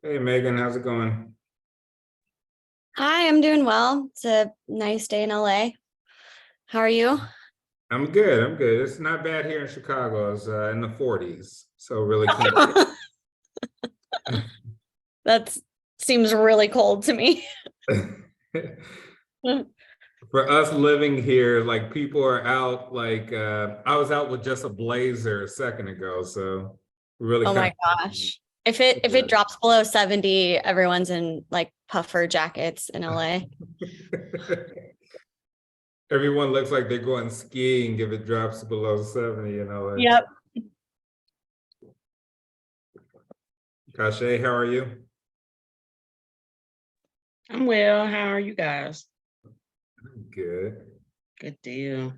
Hey Megan, how's it going? Hi, I'm doing well. It's a nice day in LA. How are you? I'm good. I'm good. It's not bad here in Chicago. It's in the 40s, so really can't. That seems really cold to me. For us living here, like people are out. Like I was out with just a blazer a second ago, so really Oh kind my gosh. If it drops below 70, everyone's in like puffer jackets in LA. of. Everyone looks like they're going skiing if it drops below 70. Like, Yep. Kashay, how are you? I'm well. How are you guys? Good. Good deal.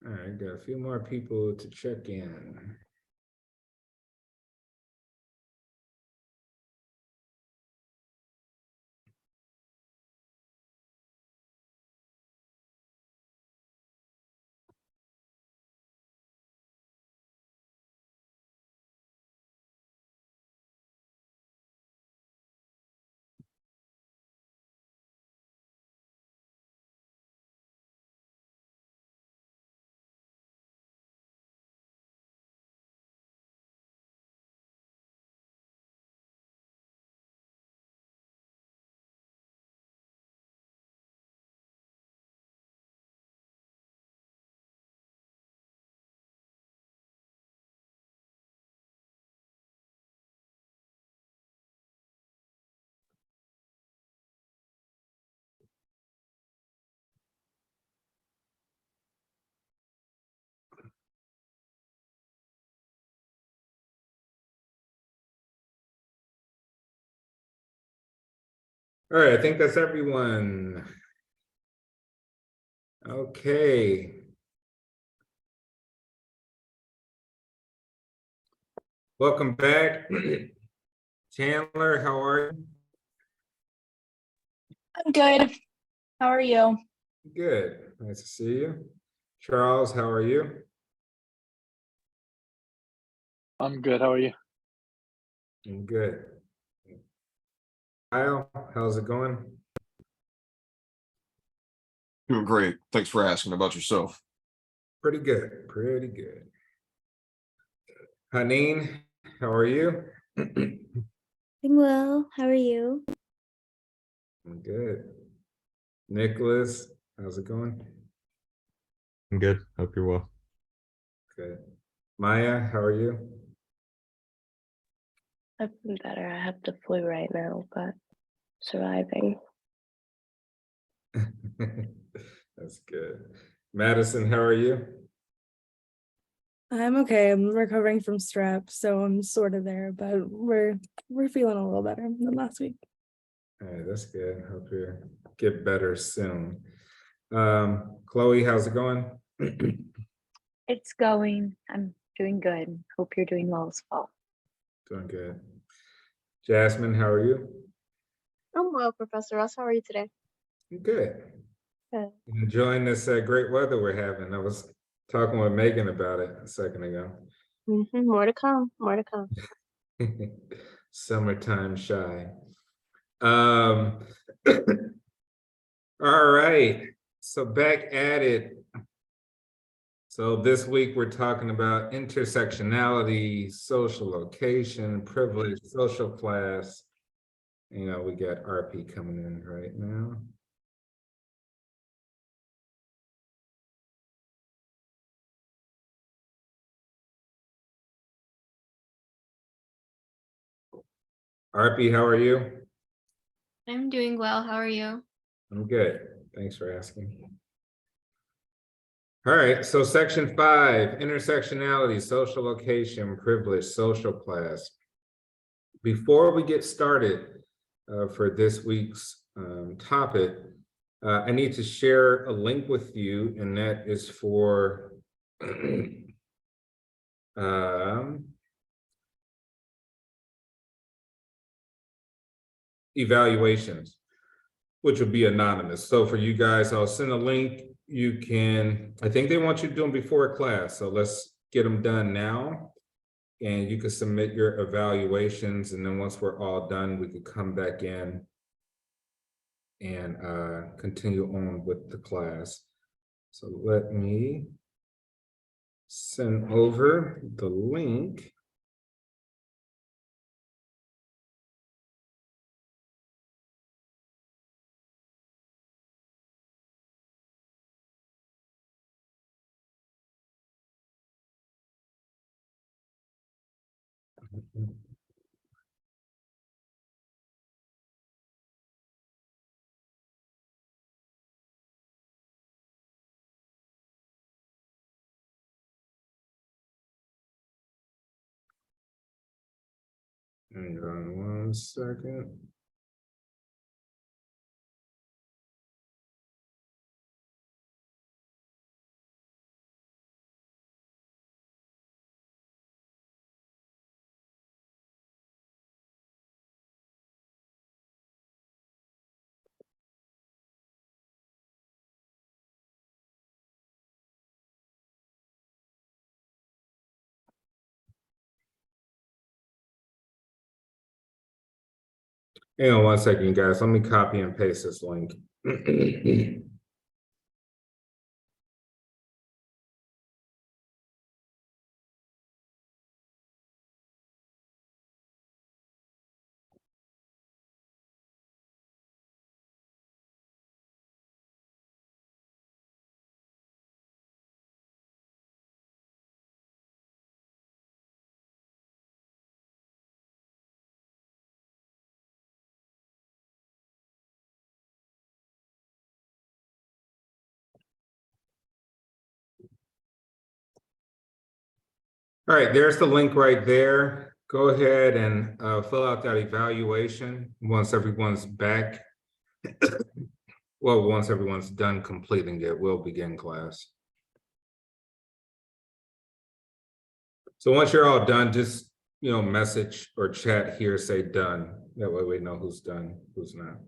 All right, got a few more people to check in. All right, I think that's everyone. Okay. Welcome back. Chandler, how are you? I'm good. How are you? Good. Nice to see you. Charles, how are you? I'm good. How are you? I'm good. Kyle, how's it going? Doing great. Thanks for asking about yourself. Pretty good. Pretty good. Haneen, how are you? I'm Doing well. How are you? good. Nicholas, how's it going? I'm good. Hope you're well. Good. Maya, how are you? I've been better. I have the flu right now, but surviving. That's good. Madison, how are you? I'm okay. I'm recovering from strep, so I'm sort of there, but we're feeling a little better than last week. All right, that's good. Hope you get better soon. Chloe, how's it going? It's going. I'm doing good. Hope you're doing well as well. Doing good. Jasmine, how are you? I'm well, Professor Ross. How are you today? Good. Good. Enjoying this great weather we're having. I was talking with Megan about it a second ago. More to come. More to come. Summertime shy. Um, all right. So back at it. So this week we're talking about intersectionality, social location, privilege, social class. We got RP coming in right now. Arpy, how are you? I'm doing well. How are you? I'm good. Thanks for asking. All right, so section 5, intersectionality, social location, privilege, social class. Before we get started for this week's topic, I need to share a link with you, and that is for evaluations, which will be anonymous. So for you guys, I'll send a link. You can, I think they want you to do them before class. So let's get them done now. And you can submit your evaluations. And then once we're all done, we could come back in and continue on with the class. So let me send over the link. Hang on 1 second. Hang on 1 second, guys. Let me copy and paste this link. All right, there's the link right there. Go ahead and fill out that evaluation once everyone's back. Well, once everyone's done completing it, we'll begin class. So once you're all done, just message or chat here, say done. That way we know who's done, who's not.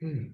Hmm.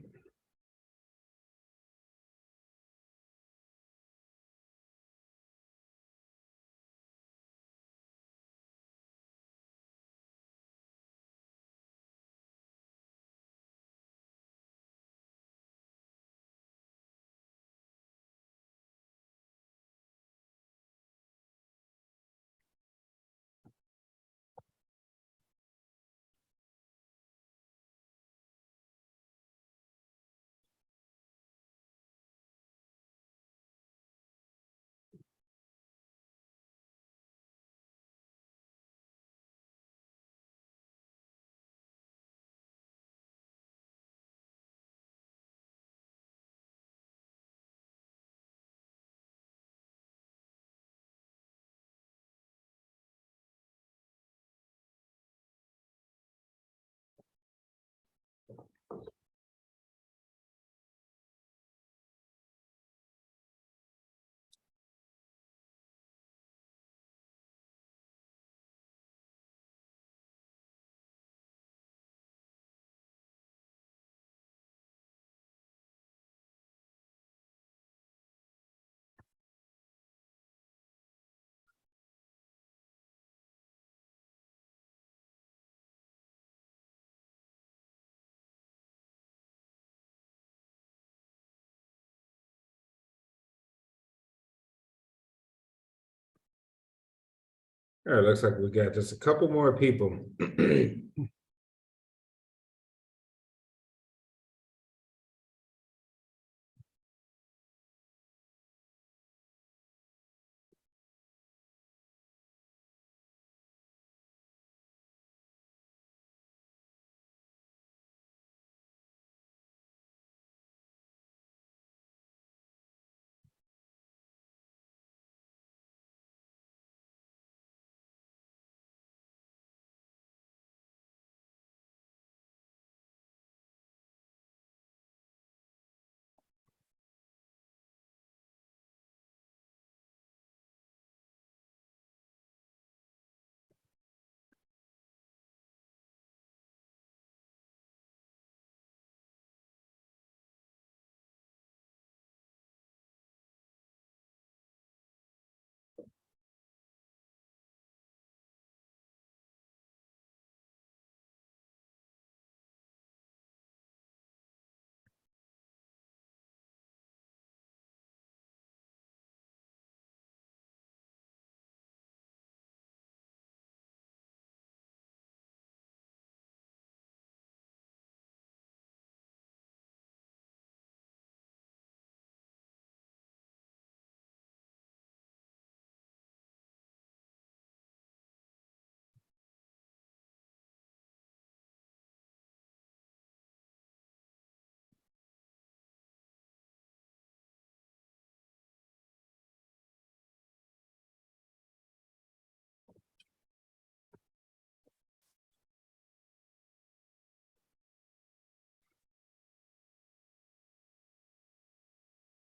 All right, looks like we got just a couple more people.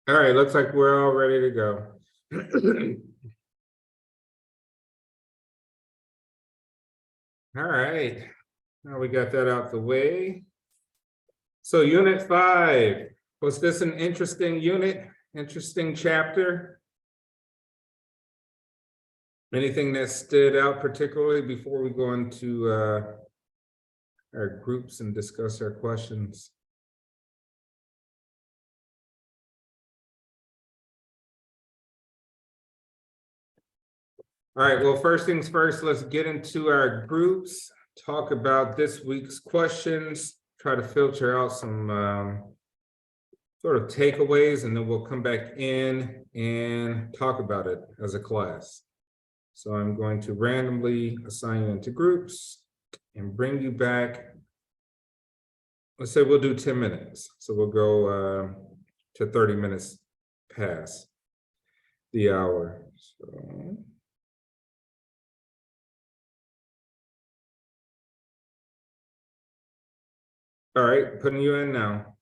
All right, looks like we're all ready to go. All right, now we got that out the way. So unit 5, was this an interesting unit, interesting chapter? Anything that stood out particularly before we go into our groups and discuss our questions? All right, well, first things first, let's get into our groups, talk about this week's questions, try to filter out some sort of takeaways, and then we'll come back in and talk about it as a class. So I'm going to randomly assign you into groups and bring you back. Let's say we'll do 10 minutes. So we'll go to 30 minutes past the hour. So. All right, putting you in now.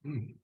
Hmm.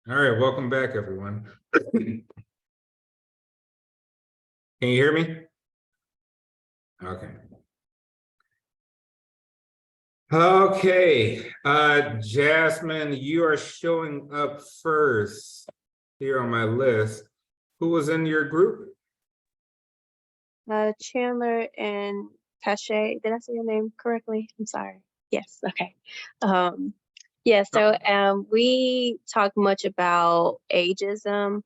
All right, welcome back, everyone. Can you hear me? Okay. Okay, Jasmine, you are showing up first here on my list. Who was in your group? Chandler and Pache. Did I say your name correctly? I'm sorry. Yes. Okay. Yeah. So we talk much about ageism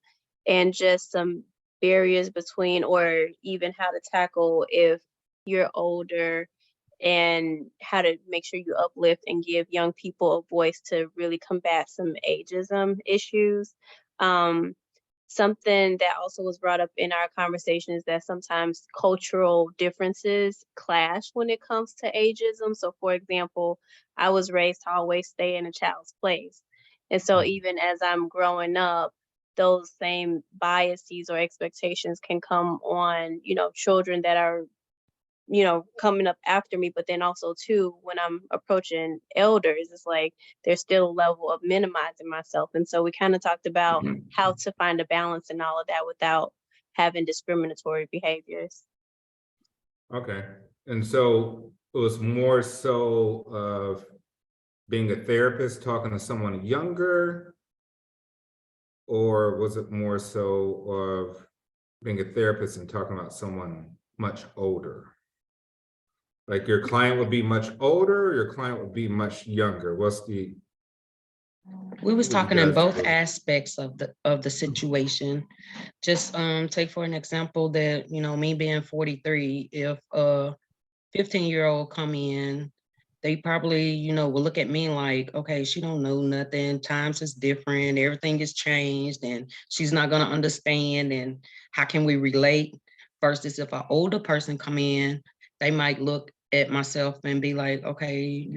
and just some barriers between, or even how to tackle if you're older and how to make sure you uplift and give young people a voice to really combat some ageism issues. Something that also was brought up in our conversation is that sometimes cultural differences clash when it comes to ageism. So, for example, I was raised to always stay in a child's place. And so, even as I'm growing up, those same biases or expectations can come on, children that are coming up after me, but then also too, when I'm approaching elders, it's like there's still a level of minimizing myself. And so we kind of talked about how to find a balance in all of that without having discriminatory behaviors. Okay, and so it was more so of being a therapist talking to someone younger, or was it more so of being a therapist and talking about someone much older? Like your client would be much older, your client would be much younger. What's the? We was What you talking in guys both do? aspects of the situation. Just take for an example that, me being 43, if a 15-year-old come in, they probably, will look at me like, okay, she don't know nothing. Times is different. Everything is changed and she's not going to understand. And how can we relate? Versus if an older person come in, they might look at myself and be like, okay,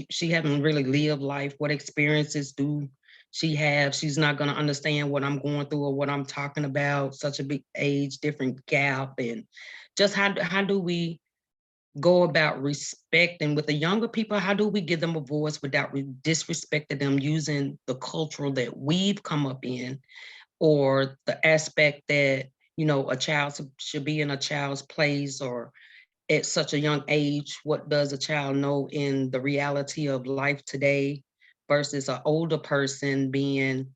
she haven't really lived life. What experiences do she have? She's not going to understand what I'm going through or what I'm talking about. Such a big age, different gap. And just how do we go about respecting with the younger people? How do we give them a voice without disrespecting them, using the cultural that we've come up in, or the aspect that, a child should be in a child's place, or at such a young age, what does a child know in the reality of life today versus an older person being,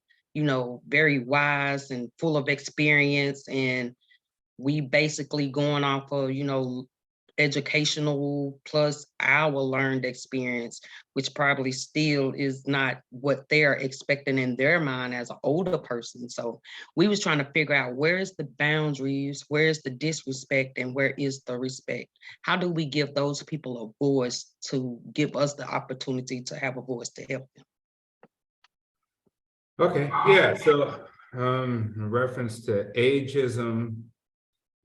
very wise and full of experience. And we basically going off of, educational plus our learned experience, which probably still is not what they're expecting in their mind as an older person. So we was trying to figure out, where is the boundaries, where is the disrespect, and where is the respect? How do we give those people a voice to give us the opportunity to have a voice to help them? Okay, yeah, so in reference to ageism,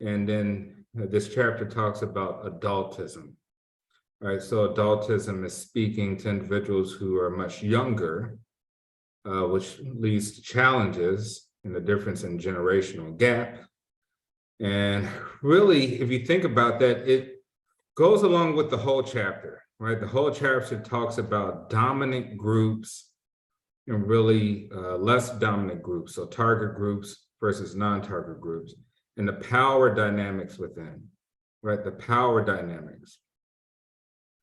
and then this chapter talks about adultism. Right, so adultism is speaking to individuals who are much younger, which leads to challenges and the difference in generational gap. And really, if you think about that, it goes along with the whole chapter, right? The whole chapter talks about dominant groups and really less dominant groups, so target groups versus non-target groups, and the power dynamics within, right? The power dynamics.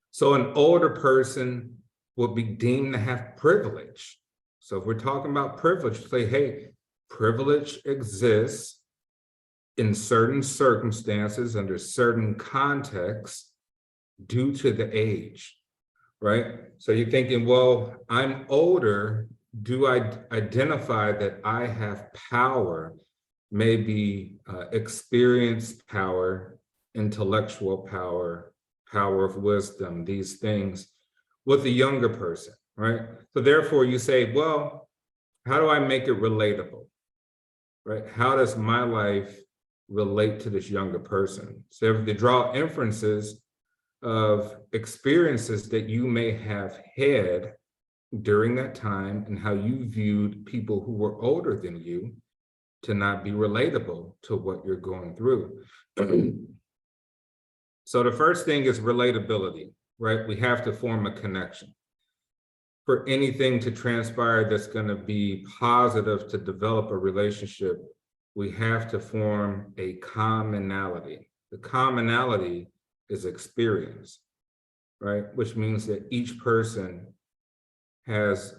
So an older person would be deemed to have privilege. So if we're talking about privilege, say, hey, privilege exists in certain circumstances, under certain contexts, due to the age, right? So you're thinking, well, I'm older. Do I identify that I have power, maybe experience power, intellectual power, power of wisdom, these things with a younger person, right? So therefore you say, well, how do I make it relatable, right? How does my life relate to this younger person? So if you draw inferences of experiences that you may have had during that time and how you viewed people who were older than you to not be relatable to what you're going through. So the first thing is relatability, right? We have to form a connection. For anything to transpire that's going to be positive to develop a relationship, we have to form a commonality. The commonality is experience, right? Which means that each person has,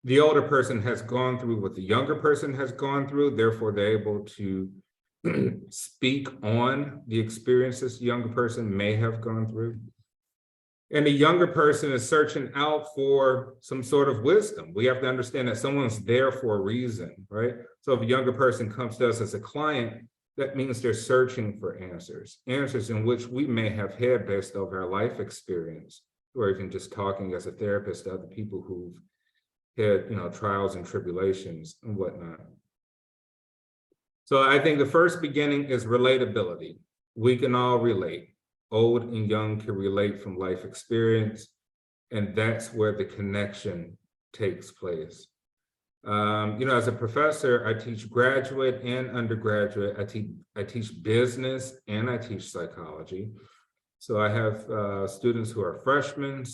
the older person has gone through what the younger person has gone through, therefore they're able to speak on the experiences the younger person may have gone through. And the younger person is searching out for some sort of wisdom. We have to understand that someone's there for a reason, right? So if a younger person comes to us as a client, that means they're searching for answers, answers in which we may have had based on our life experience, or even just talking as a therapist to other people who've had, trials and tribulations and whatnot. So I think the first beginning is relatability. We can all relate. Old and young can relate from life experience, and that's where the connection takes place. As a professor, I teach graduate and undergraduate. I teach business and I teach psychology. So I have students who are freshmen,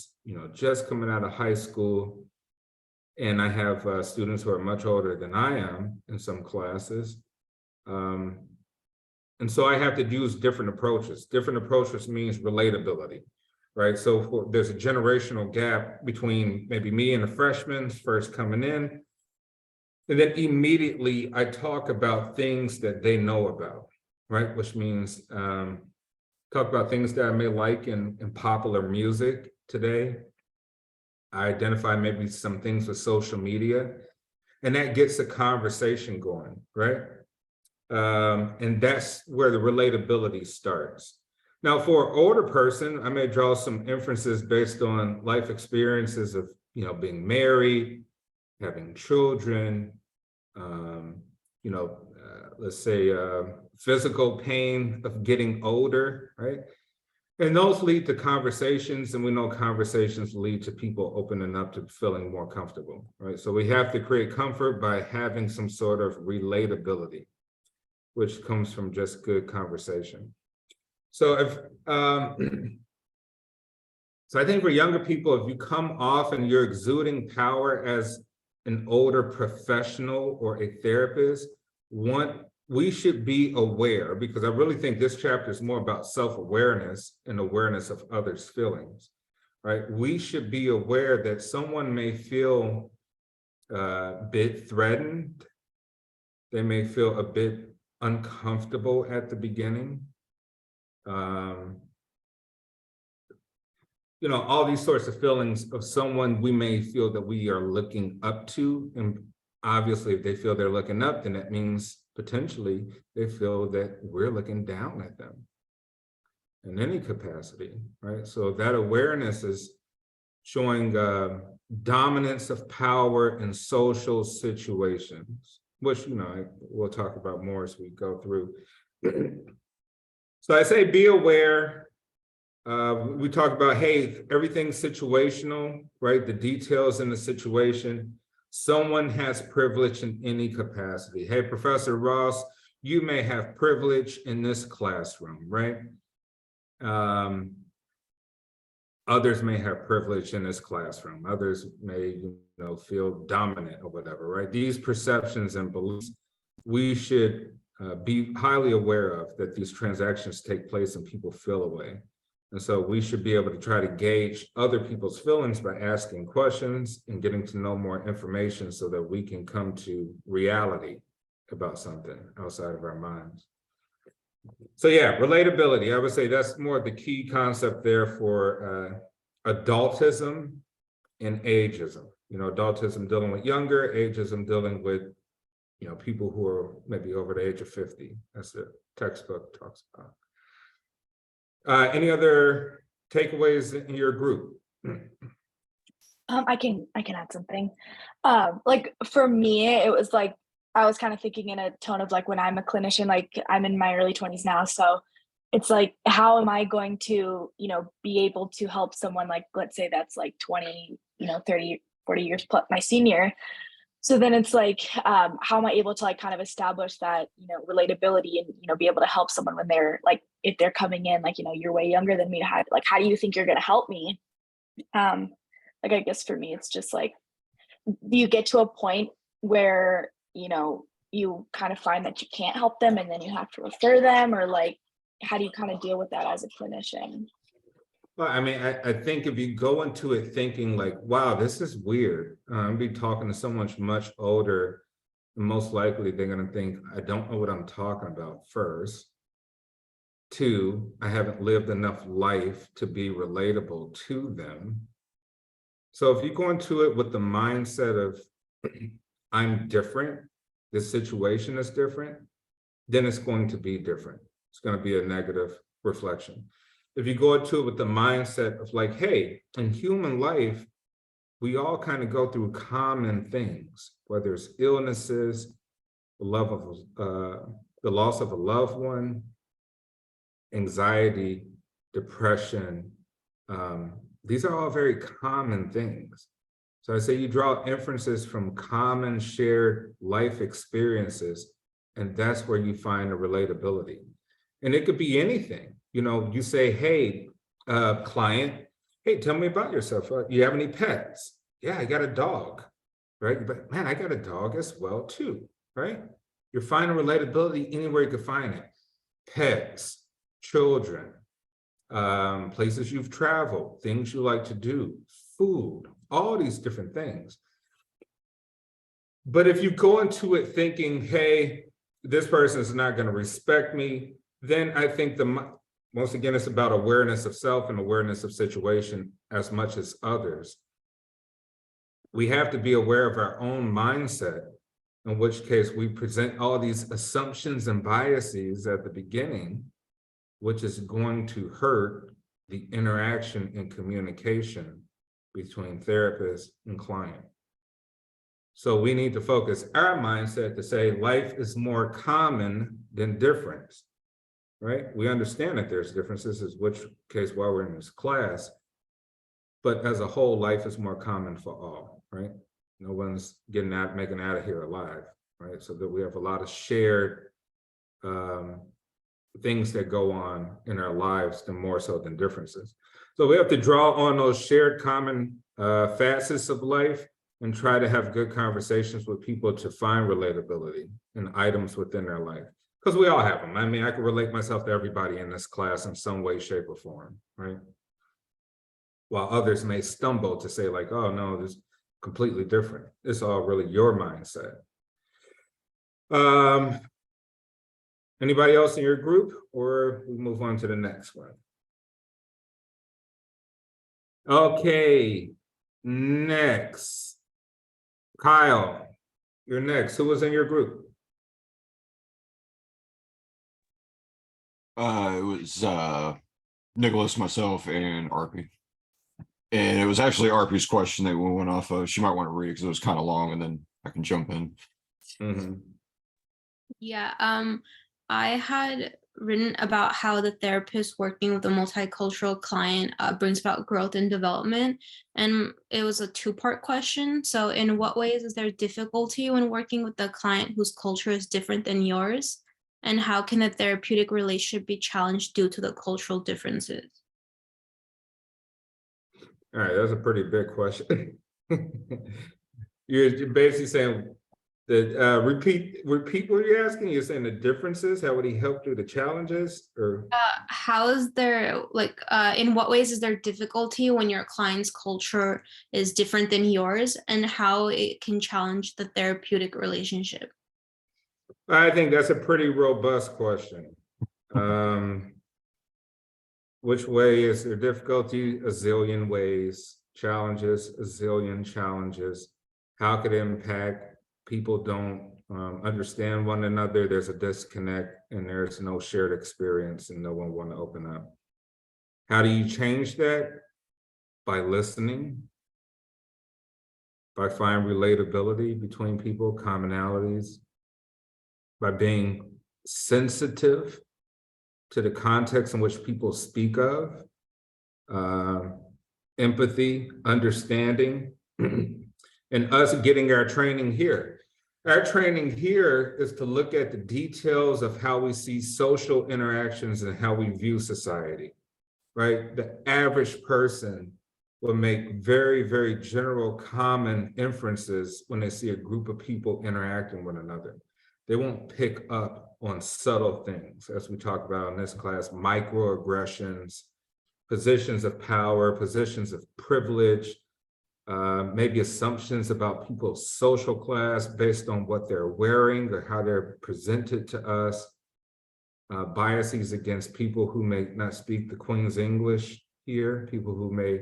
just coming out of high school, and I have students who are much older than I am in some classes. And so I have to use different approaches. Different approaches means relatability, right? So there's a generational gap between maybe me and the freshmen first coming in. And then immediately I talk about things that they know about, right? Which means talk about things that I may like in popular music today. I identify maybe some things with social media, and that gets the conversation going, right? And that's where the relatability starts. Now, for an older person, I may draw some inferences based on life experiences of, being married, having children, let's say physical pain of getting older, right? And those lead to conversations, and we know conversations lead to people opening up to feeling more comfortable, right? So we have to create comfort by having some sort of relatability, which comes from just good conversation. So so I think for younger people, if you come off and you're exuding power as an older professional or a therapist, we should be aware, because I really think this chapter is more about self-awareness and awareness of others' feelings, right? We should be aware that someone may feel a bit threatened. They may feel a bit uncomfortable at the beginning. All these sorts of feelings of someone we may feel that we are looking up to. And obviously, if they feel they're looking up, then that means potentially they feel that we're looking down at them in any capacity, right? So that awareness is showing dominance of power in social situations, which, we'll talk about more as we go through. So I say be aware. We talk about, hey, everything's situational, right? The details in the situation. Someone has privilege in any capacity. Hey, Professor Ross, you may have privilege in this classroom, right? Others may have privilege in this classroom. Others may, feel dominant or whatever, right? These perceptions and beliefs, we should be highly aware of that these transactions take place and people feel a way. And so we should be able to try to gauge other people's feelings by asking questions and getting to know more information so that we can come to reality about something outside of our minds. So yeah, relatability, I would say that's more the key concept there for adultism and ageism. Adultism dealing with younger, ageism dealing with, people who are maybe over the age of 50, as the textbook talks about. Any other takeaways in your group? I can add something. Like for me, it was like I was kind of thinking in a tone of like when I'm a clinician, like I'm in my early 20s now. So it's like, how am I going to, be able to help someone like, let's say that's like 20, 30, 40 years plus my senior. So then it's like, how am I able to like kind of establish that, relatability and, be able to help someone when they're like, if they're coming in, like, you're way younger than me, how do you think you're going to help me? Like, I guess for me, it's just like, you get to a point where, you kind of find that you can't help them and then you have to refer them, or like, how do you kind of deal with that as a clinician? Well, I mean, I think if you go into it thinking like, wow, this is weird. I'm be talking to someone much older, and most likely they're going to think, I don't know what I'm talking about first. 2, I haven't lived enough life to be relatable to them. So if you go into it with the mindset of, I'm different, this situation is different, then it's going to be different. It's going to be a negative reflection. If you go into it with the mindset of like, hey, in human life, we all kind of go through common things, whether it's illnesses, the loss of a loved one, anxiety, depression. These are all very common things. So I say you draw inferences from common shared life experiences, and that's where you find a relatability. And it could be anything. You know, you say, hey, client, hey, tell me about yourself. You have any pets? Yeah, I got a dog, right? But man, I got a dog as well too, right? You're finding relatability anywhere you can find it. Pets, children, places you've traveled, things you like to do, food, all these different things. But if you go into it thinking, hey, this person is not going to respect me, then I think once again, it's about awareness of self and awareness of situation as much as others. We have to be aware of our own mindset, in which case we present all these assumptions and biases at the beginning, which is going to hurt the interaction and communication between therapist and client. So we need to focus our mindset to say life is more common than difference, right? We understand that there's differences, in which case while we're in this class, but as a whole, life is more common for all, right? No one's making out of here alive, right? So that we have a lot of shared things that go on in our lives, than more so than differences. So we have to draw on those shared common facets of life and try to have good conversations with people to find relatability in items within their life. Because we all have them. I mean, I can relate myself to everybody in this class in some way, shape, or form, right? While others may stumble to say like, oh no, this is completely different. It's all really your mindset. Anybody else in your group, or we move on to the next one? Okay, next. Kyle, you're next. Who was in your group? It was Nicholas, myself, and RP. And it was actually RP's question that we went off of. She might want to read it because it was kind of long, and then I can jump in. Mm-hmm. Yeah, I had written about how the therapist working with a multicultural client brings about growth and development. And it was a two-part question. So in what ways is there difficulty when working with a client whose culture is different than yours? And how can the therapeutic relationship be challenged due to the cultural differences? All right, that's a pretty big question. You're basically saying that, repeat what you're asking. You're saying the differences, how would he help through the challenges, or? How is there, like, in what ways is there difficulty when your client's culture is different than yours, and how it can challenge the therapeutic relationship? I think that's a pretty robust question. Which way is there difficulty? A zillion ways. Challenges, a zillion challenges. How could it impact? People don't understand one another. There's a disconnect and there's no shared experience and no one want to open up. How do you change that? By listening, by finding relatability between people, commonalities, by being sensitive to the context in which people speak of, empathy, understanding, and us getting our training here. Our training here is to look at the details of how we see social interactions and how we view society, right? The average person will make very, very general common inferences when they see a group of people interacting with one another. They won't pick up on subtle things, as we talk about in this class, microaggressions, positions of power, positions of privilege, maybe assumptions about people's social class based on what they're wearing or how they're presented to us, biases against people who may not speak the Queen's English here, people who may,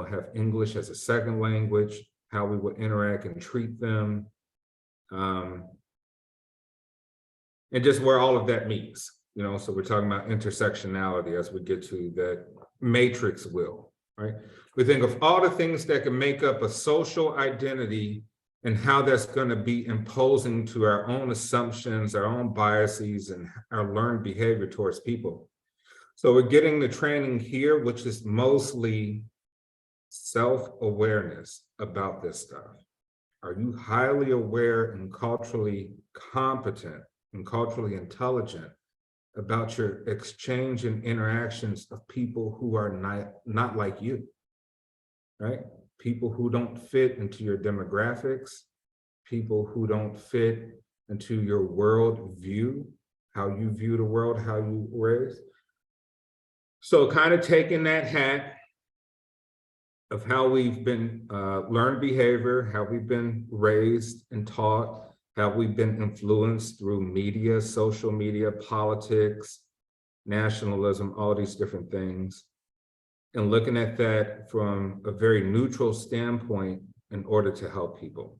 have English as a second language, how we would interact and treat them. and just where all of that meets, you know, so we're talking about intersectionality as we get to that matrix will, right? We think of all the things that can make up a social identity and how that's going to be imposing to our own assumptions, our own biases, and our learned behavior towards people. So we're getting the training here, which is mostly self-awareness about this stuff. Are you highly aware and culturally competent and culturally intelligent about your exchange and interactions of people who are not like you, right? People who don't fit into your demographics, people who don't fit into your world view, how you view the world, how you raised. So kind of taking that hat of how we've been learned behavior, how we've been raised and taught, how we've been influenced through media, social media, politics, nationalism, all these different things, and looking at that from a very neutral standpoint in order to help people,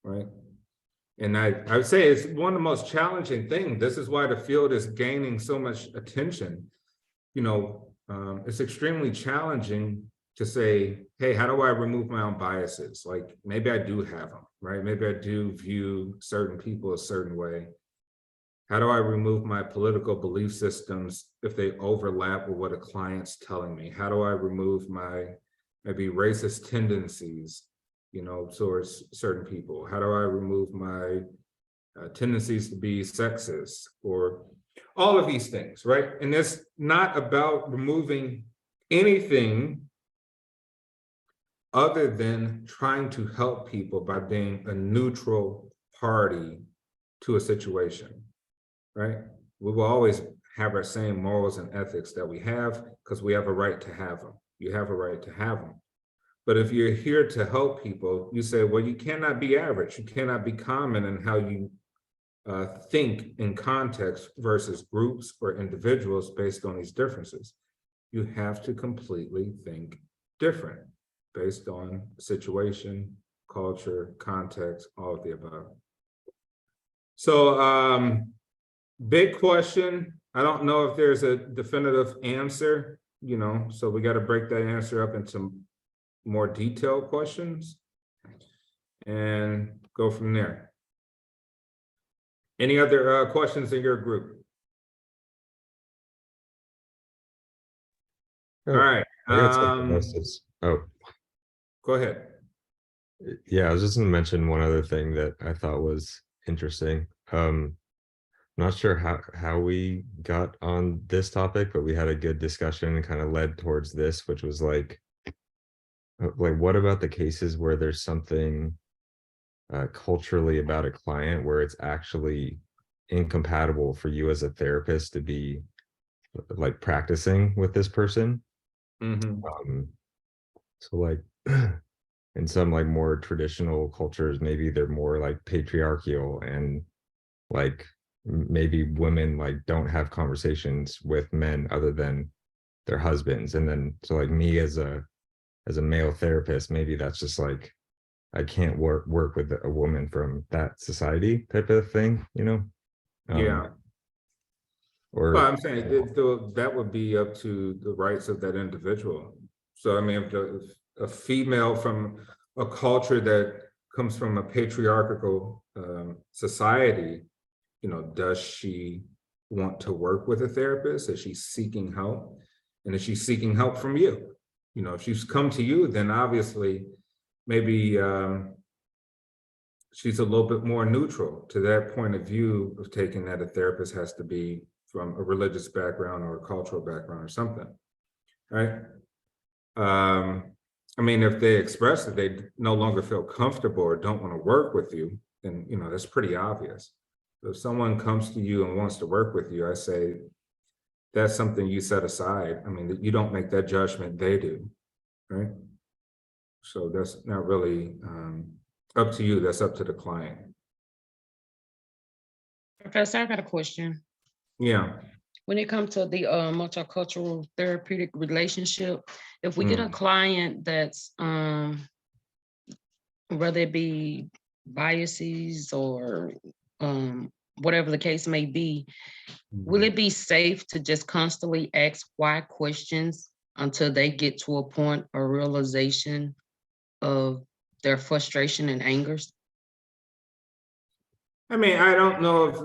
right? And I would say it's one of the most challenging things. This is why the field is gaining so much attention. You know, it's extremely challenging to say, hey, how do I remove my own biases? Like maybe I do have them, right? Maybe I do view certain people a certain way. How do I remove my political belief systems if they overlap with what a client's telling me? How do I remove my maybe racist tendencies, you know, towards certain people? How do I remove my tendencies to be sexist or all of these things, right? And it's not about removing anything other than trying to help people by being a neutral party to a situation, right? We will always have our same morals and ethics that we have because we have a right to have them. You have a right to have them. But if you're here to help people, you say, well, you cannot be average. You cannot be common in how you think in context versus groups or individuals based on these differences. You have to completely think different based on situation, culture, context, all of the above. So big question. I don't know if there's a definitive answer, you know, so we got to break that answer up into more detailed questions and go from there. Any other questions in your group? Oh, All right. I got something else oh, Go ahead. yeah, I was just gonna mention one other thing that I thought was interesting. Not sure how we got on this topic, but we had a good discussion and kind of led towards this, which was like what about the cases where there's something culturally about a client where it's actually incompatible for you as a therapist to be like practicing with this person? So like in some like more traditional cultures, maybe they're more like patriarchal and like maybe women like don't have conversations with men other than their husbands. And then so like me as a male therapist, maybe that's just like I can't work with a woman from that society type of thing, you know? Yeah. Or well, I'm saying that would be up to the rights of that individual. So I mean, if a female from a culture that comes from a patriarchal society, you know, does she want to work with a therapist? Is she seeking help? And is she seeking help from you? You know, if she's come to you, then obviously maybe she's a little bit more neutral to that point of view of taking that a therapist has to be from a religious background or a cultural background or something, right? I mean, if they express that they no longer feel comfortable or don't want to work with you, then, you know, that's pretty obvious. If someone comes to you and wants to work with you, I say, that's something you set aside. I mean, you don't make that judgment, they do, right? So that's not really up to you, that's up to the client. Professor, I got a question. Yeah. When it comes to the multicultural therapeutic relationship, if we get a client that's whether it be biases or whatever the case may be, will it be safe to just constantly ask why questions until they get to a point or realization of their frustration and angers? I mean, I don't know if,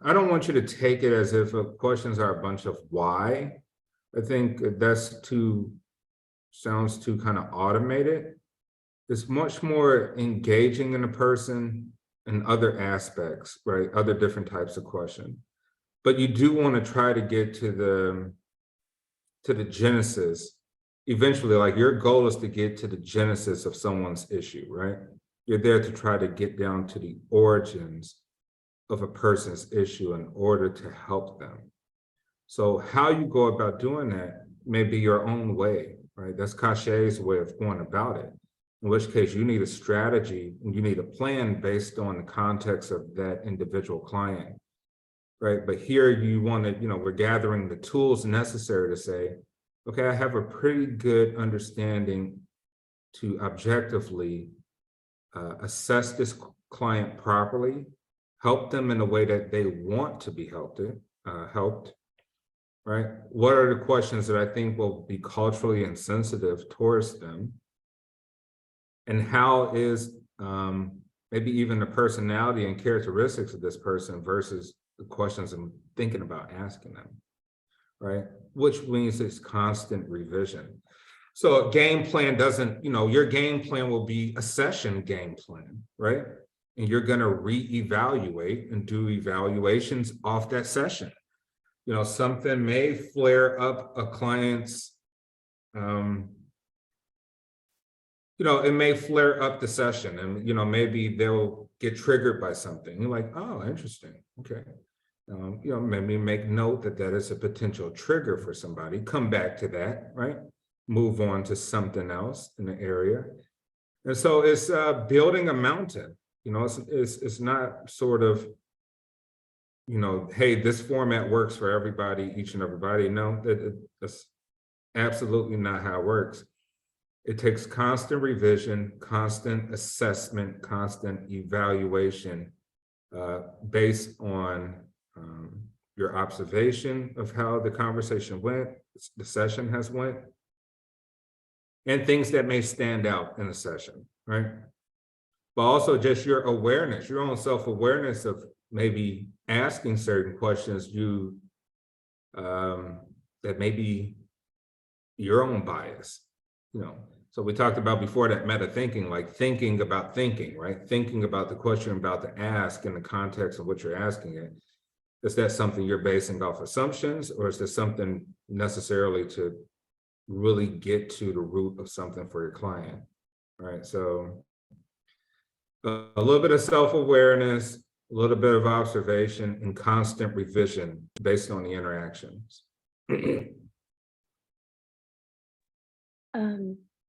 I don't want you to take it as if questions are a bunch of why. I think sounds too kind of automated. It's much more engaging in a person in other aspects, right? Other different types of questions. But you do want to try to get to the genesis. Eventually, like your goal is to get to the genesis of someone's issue, right? You're there to try to get down to the origins of a person's issue in order to help them. So how you go about doing that may be your own way, right? That's Cachet's way of going about it. In which case you need a strategy and you need a plan based on the context of that individual client, right? But here you want to, we're gathering the tools necessary to say, okay, I have a pretty good understanding to objectively assess this client properly, help them in a way that they want to be helped, right? What are the questions that I think will be culturally insensitive towards them? And how is maybe even the personality and characteristics of this person versus the questions I'm thinking about asking them, right? Which means it's constant revision. So a game plan doesn't, your game plan will be a session game plan, right? And you're going to reevaluate and do evaluations off that session. Something may flare up a client's, it may flare up the session and, maybe they'll get triggered by something. You're like, oh, interesting. Okay. Maybe make note that is a potential trigger for somebody. Come back to that, right? Move on to something else in the area. And so it's building a mountain. It's not sort of, hey, this format works for everybody, each and everybody. No, that's absolutely not how it works. It takes constant revision, constant assessment, constant evaluation based on your observation of how the conversation went, the session has went, and things that may stand out in the session, right? But also just your awareness, your own self-awareness of maybe asking certain questions that may be your own bias, So we talked about before that meta thinking, like thinking about thinking, right? Thinking about the question you're about to ask in the context of what you're asking it. Is that something you're basing off assumptions, or is this something necessarily to really get to the root of something for your client, right? So a little bit of self-awareness, a little bit of observation, and constant revision based on the interactions.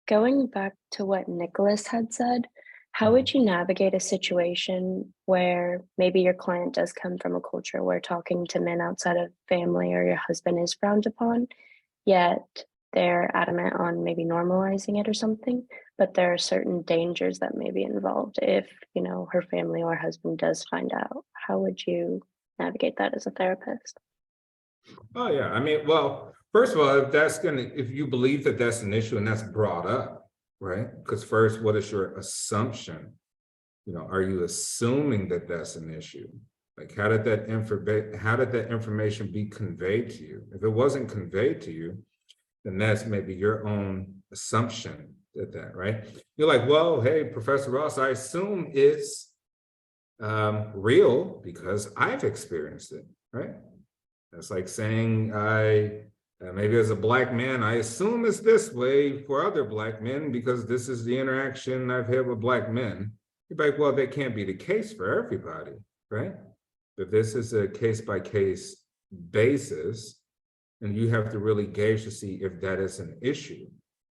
Going back to what Nicholas had said, how would you navigate a situation where maybe your client does come from a culture where talking to men outside of family or your husband is frowned upon, yet they're adamant on maybe normalizing it or something, but there are certain dangers that may be involved if, her family or husband does find out? How would you navigate that as a therapist? Oh, yeah. I mean, well, first of all, if you believe that that's an issue and that's brought up, right? Because first, what is your assumption? Are you assuming that that's an issue? Like, how did that information be conveyed to you? If it wasn't conveyed to you, then that's maybe your own assumption that, right? You're like, well, hey, Professor Ross, I assume it's real because I've experienced it, right? That's like saying maybe as a Black man, I assume it's this way for other Black men because this is the interaction I've had with Black men. You're like, well, that can't be the case for everybody, right? But this is a case-by-case basis, and you have to really gauge to see if that is an issue.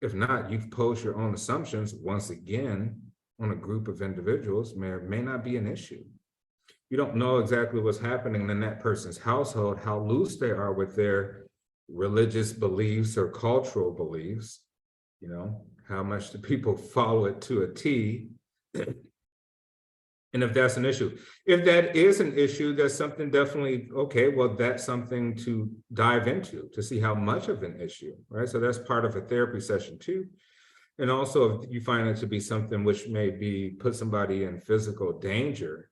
If not, you've posed your own assumptions, once again, on a group of individuals, may or may not be an issue. You don't know exactly what's happening in that person's household, how loose they are with their religious beliefs or cultural beliefs, how much do people follow it to a T. And if that's an issue, if that is an issue, that's something definitely, okay, well, that's something to dive into to see how much of an issue, right? So that's part of a therapy session too. And also if you find it to be something which may be put somebody in physical danger,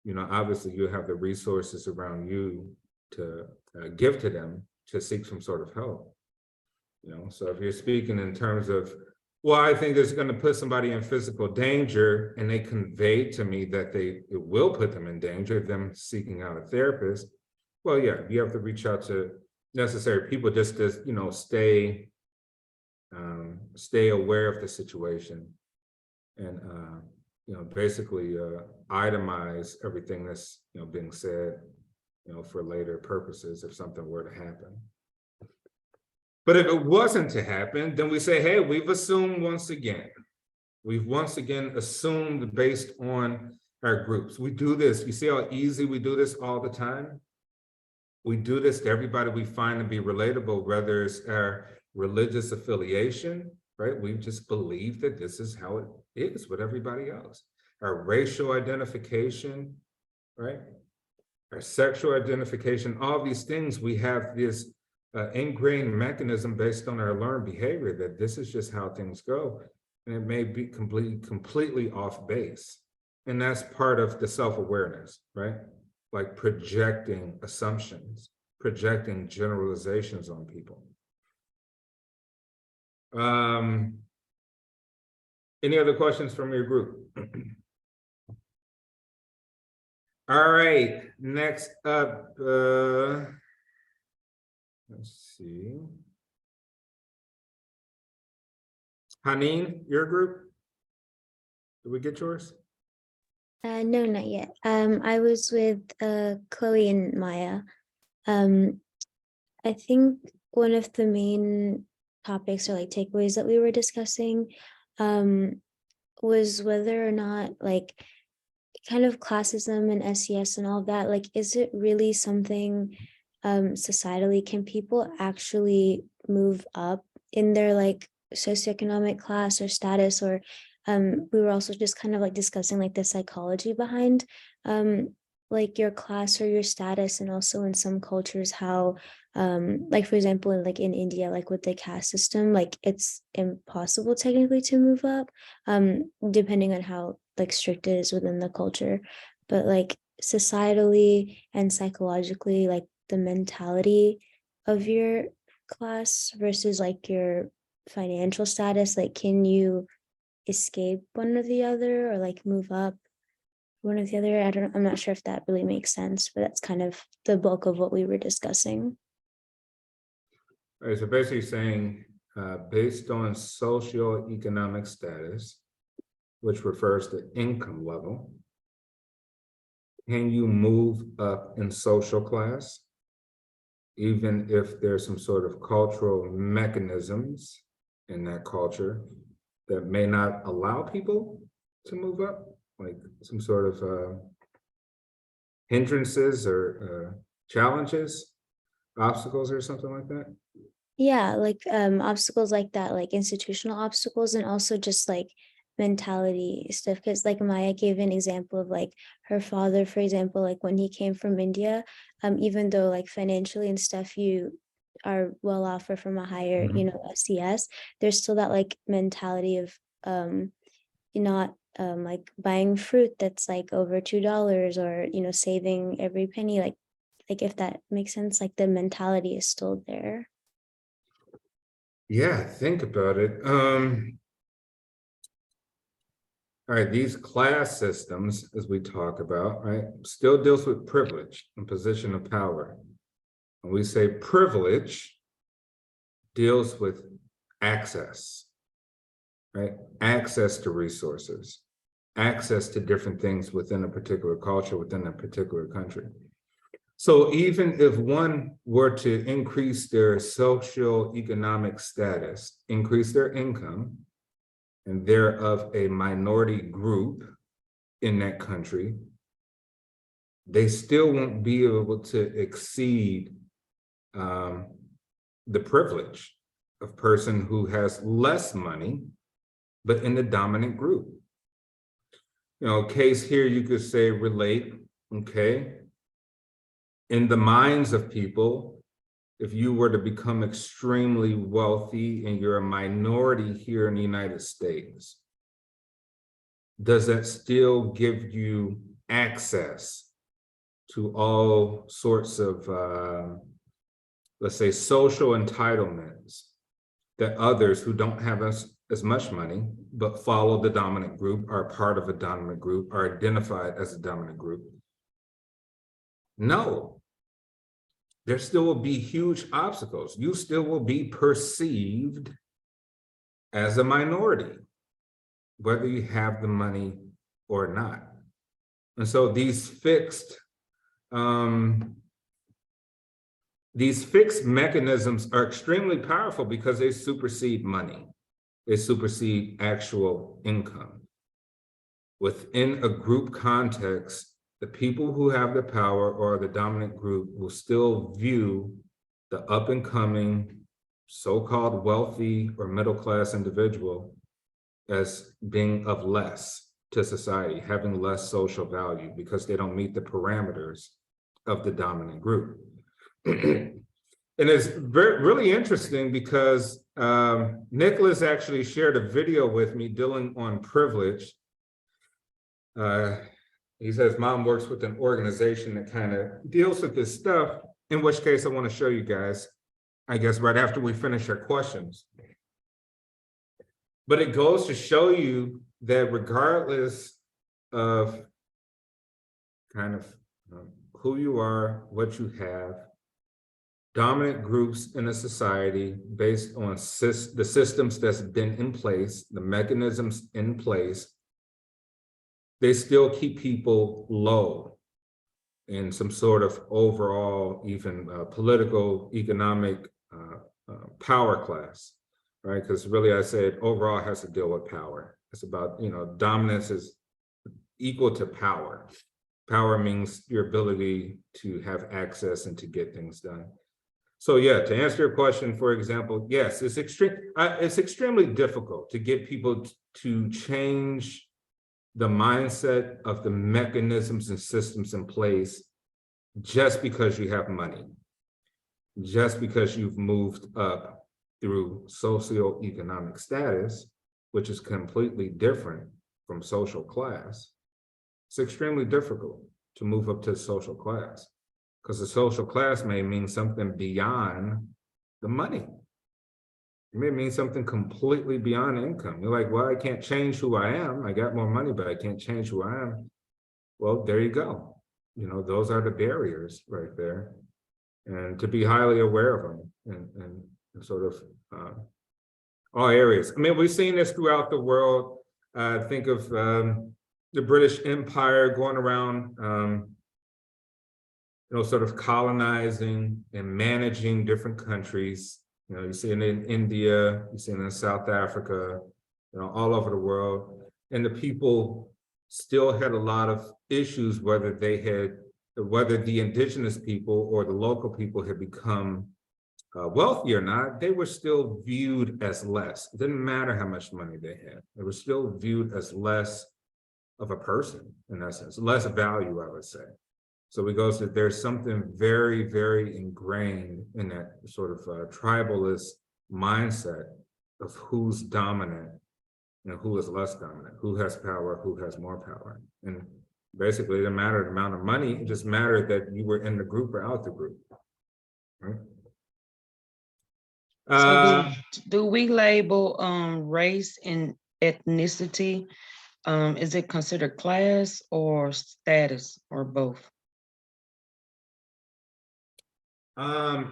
you know, obviously you have the resources around you to give to them to seek some sort of help. You know, so if you're speaking in terms of, well, I think it's going to put somebody in physical danger, and they convey to me that it will put them in danger, them seeking out a therapist. Well, yeah, you have to reach out to necessary people just to, you know, stay aware of the situation and, you know, basically itemize everything that's, you know, being said, you know, for later purposes if something were to happen. But if it wasn't to happen, then we say, hey, we've assumed once again assumed based on our groups. We do this. You see how easy we do this all the time? We do this to everybody we find to be relatable, whether it's our religious affiliation, right? We just believe that this is how it is with everybody else. Our racial identification, right? Our sexual identification, all these things, we have this ingrained mechanism based on our learned behavior that this is just how things go. And it may be completely off base. And that's part of the self-awareness, right? Like projecting assumptions, projecting generalizations on people. Any other questions from your group? All right, next up, let's see. Haneen, your group? Did we get yours? No, not yet. I was with Chloe and Maya. I think one of the main topics or like takeaways that we were discussing was whether or not like kind of classism and SES and all that, like, is it really something societally? Can people actually move up in their like socioeconomic class or status? Or we were also just kind of like discussing like the psychology behind like your class or your status, and also in some cultures how like for example in India, like with the caste system, like it's impossible technically to move up depending on how like strict it is within the culture. But like societally and psychologically, like the mentality of your class versus like your financial status, like can you escape one or the other, or like move up one or the other? I'm not sure if that really makes sense, but that's kind of the bulk of what we were discussing. All right, so basically saying based on socioeconomic status, which refers to income level, can you move up in social class, even if there's some sort of cultural mechanisms in that culture that may not allow people to move up, like some sort of hindrances or challenges, obstacles or something like that? Yeah, like obstacles like that, like institutional obstacles, and also just like mentality stuff. Because like Maya gave an example of like her father, for example, like when he came from India, even though like financially and stuff you are well off or from a higher, you know, SES, there's still that like mentality of not like buying fruit that's like over $2, or you know, saving every penny, like if that makes sense, like the mentality is still there. Yeah, think about it. All right, these class systems, as we talk about, right, still deals with privilege and position of power. When we say privilege, deals with access, right? Access to resources, access to different things within a particular culture, within a particular country. So even if one were to increase their socioeconomic status, increase their income, and they're of a minority group in that country, they still won't be able to exceed the privilege of person who has less money, but in the dominant group. Case here, you could say relate, okay? In the minds of people, if you were to become extremely wealthy and you're a minority here in the United States, does that still give you access to all sorts of, let's say, social entitlements that others who don't have as much money, but follow the dominant group, are part of a dominant group, are identified as a dominant group? No. There still will be huge obstacles. You still will be perceived as a minority, whether you have the money or not. And so these fixed mechanisms are extremely powerful because they supersede money. They supersede actual income. Within a group context, the people who have the power or the dominant group will still view the up and coming so-called wealthy or middle-class individual as being of less to society, having less social value because they don't meet the parameters of the dominant group. And it's really interesting because Nicholas actually shared a video with me dealing on privilege. He says mom works with an organization that kind of deals with this stuff, in which case I want to show you guys, I guess, right after we finish our questions. But it goes to show you that regardless of kind of who you are, what you have, dominant groups in a society based on the systems that's been in place, the mechanisms in place, they still keep people low in some sort of overall, even political, economic power class, right? Because really, I said overall has to deal with power. It's about, dominance is equal to power. Power means your ability to have access and to get things done. So yeah, to answer your question, for example, yes, it's extremely difficult to get people to change the mindset of the mechanisms and systems in place just because you have money, just because you've moved up through socioeconomic status, which is completely different from social class. It's extremely difficult to move up to social class because the social class may mean something beyond the money. It may mean something completely beyond income. You're like, well, I can't change who I am. I got more money, but I can't change who I am. Well, there you go. Those are the barriers right there. And to be highly aware of them and sort of all areas. I mean, we've seen this throughout the world. Think of the British Empire going around, sort of colonizing and managing different countries. You see it in India, you see it in South Africa, all over the world. And the people still had a lot of issues, whether the indigenous people or the local people had become wealthy or not, they were still viewed as less. It didn't matter how much money they had. They were still viewed as less of a person, in essence, less value, I would say. So we go to, there's something very, very ingrained in that sort of tribalist mindset of who's dominant and who is less dominant, who has power, who has more power. And basically it didn't matter the amount of money, it just mattered that you were in the group or out the group, right? So do we label race and ethnicity? Is it considered class or status or both?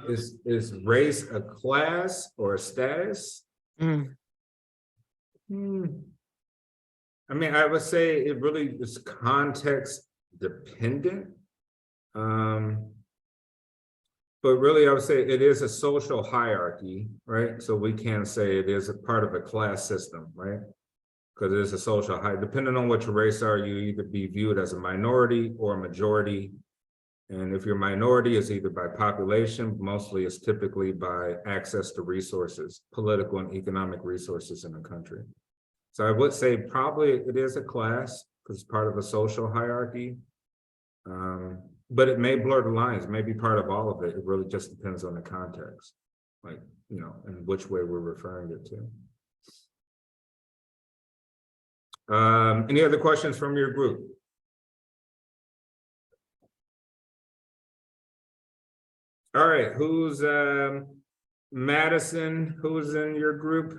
Is race a class or a status? I mean, I would say it really is context dependent. But really, I would say it is a social hierarchy, right? So we can say it is a part of a class system, right? Because it is a social hierarchy. Depending on what your race are, you either be viewed as a minority or a majority. And if you're a minority, it's either by population, mostly it's typically by access to resources, political and economic resources in a country. So I would say probably it is a class because it's part of a social hierarchy. But it may blur the lines, it may be part of all of it. It really just depends on the context, like, you know, and which way we're referring it to. Any other questions from your group? All right, who's Madison, who's in your group?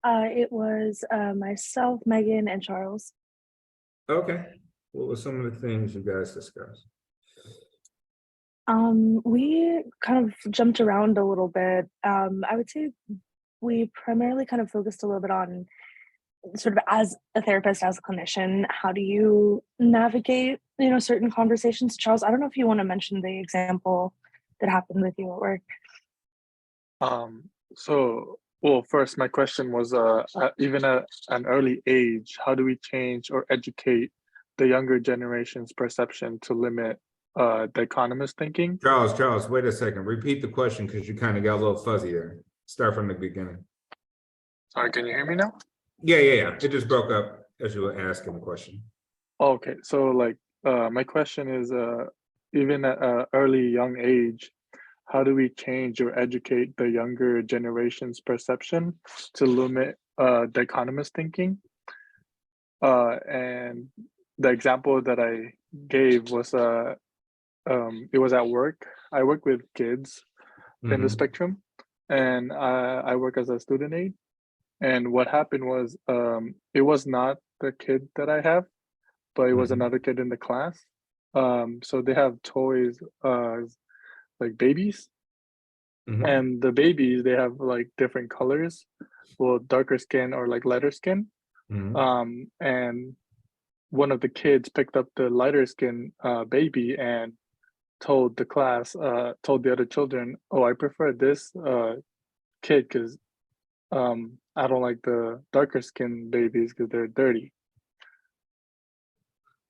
It was myself, Megan, and Charles. Okay, what were some of the things you guys discussed? We kind of jumped around a little bit. I would say we primarily kind of focused a little bit on sort of as a therapist, as a clinician, how do you navigate, you know, certain conversations? Charles, I don't know if you want to mention the example that happened with you at work. Well, first, my question was, even at an early age, how do we change or educate the younger generation's perception to limit dichotomous thinking? Charles, wait a second. Repeat the question because you kind of got a little fuzzy there. Start from the beginning. Sorry, can you hear me now? Yeah. It just broke up as you were asking the question. Okay, so like my question is, even at an early young age, how do we change or educate the younger generation's perception to limit dichotomous thinking? And the example that I gave was it was at work. I work with kids in the spectrum, and I work as a student aide. And what happened was, it was not the kid that I have, but it was another kid in the class. So they have toys like babies, and the babies, they have like different colors, well, darker skin or like lighter skin. And one of the kids picked up the lighter skin baby and told the class, told the other children, oh, I prefer this kid because I don't like the darker skin babies because they're dirty.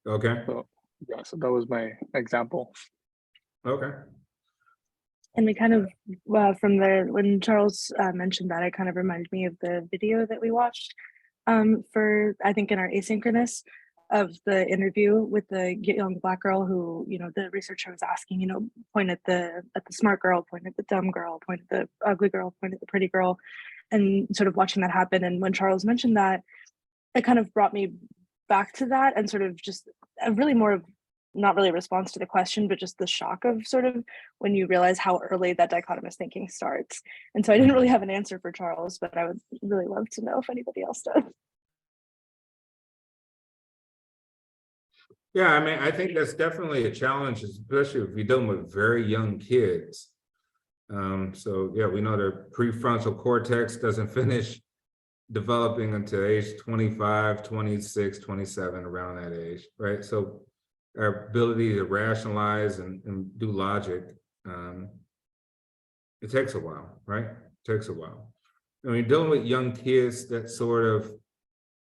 Okay. So yeah, so that was my example. Okay. And we kind of, from when Charles mentioned that, it kind of reminded me of the video that we watched for, I think in our asynchronous, of the interview with the young Black girl who, you know, the researcher was asking, you know, point at the smart girl, point at the dumb girl, point at the ugly girl, point at the pretty girl, and sort of watching that happen. And when Charles mentioned that, it kind of brought me back to that and sort of just really more of, not really a response to the question, but just the shock of sort of when you realize how early that dichotomous thinking starts. And so I didn't really have an answer for Charles, but I would really love to know if anybody else does. Yeah, I mean, I think that's definitely a challenge, especially if you're dealing with very young kids. So yeah, we know their prefrontal cortex doesn't finish developing until age 25, 26, 27, around that age, right? So our ability to rationalize and do logic, it takes a while, right? It takes a while. I mean, dealing with young kids, that sort of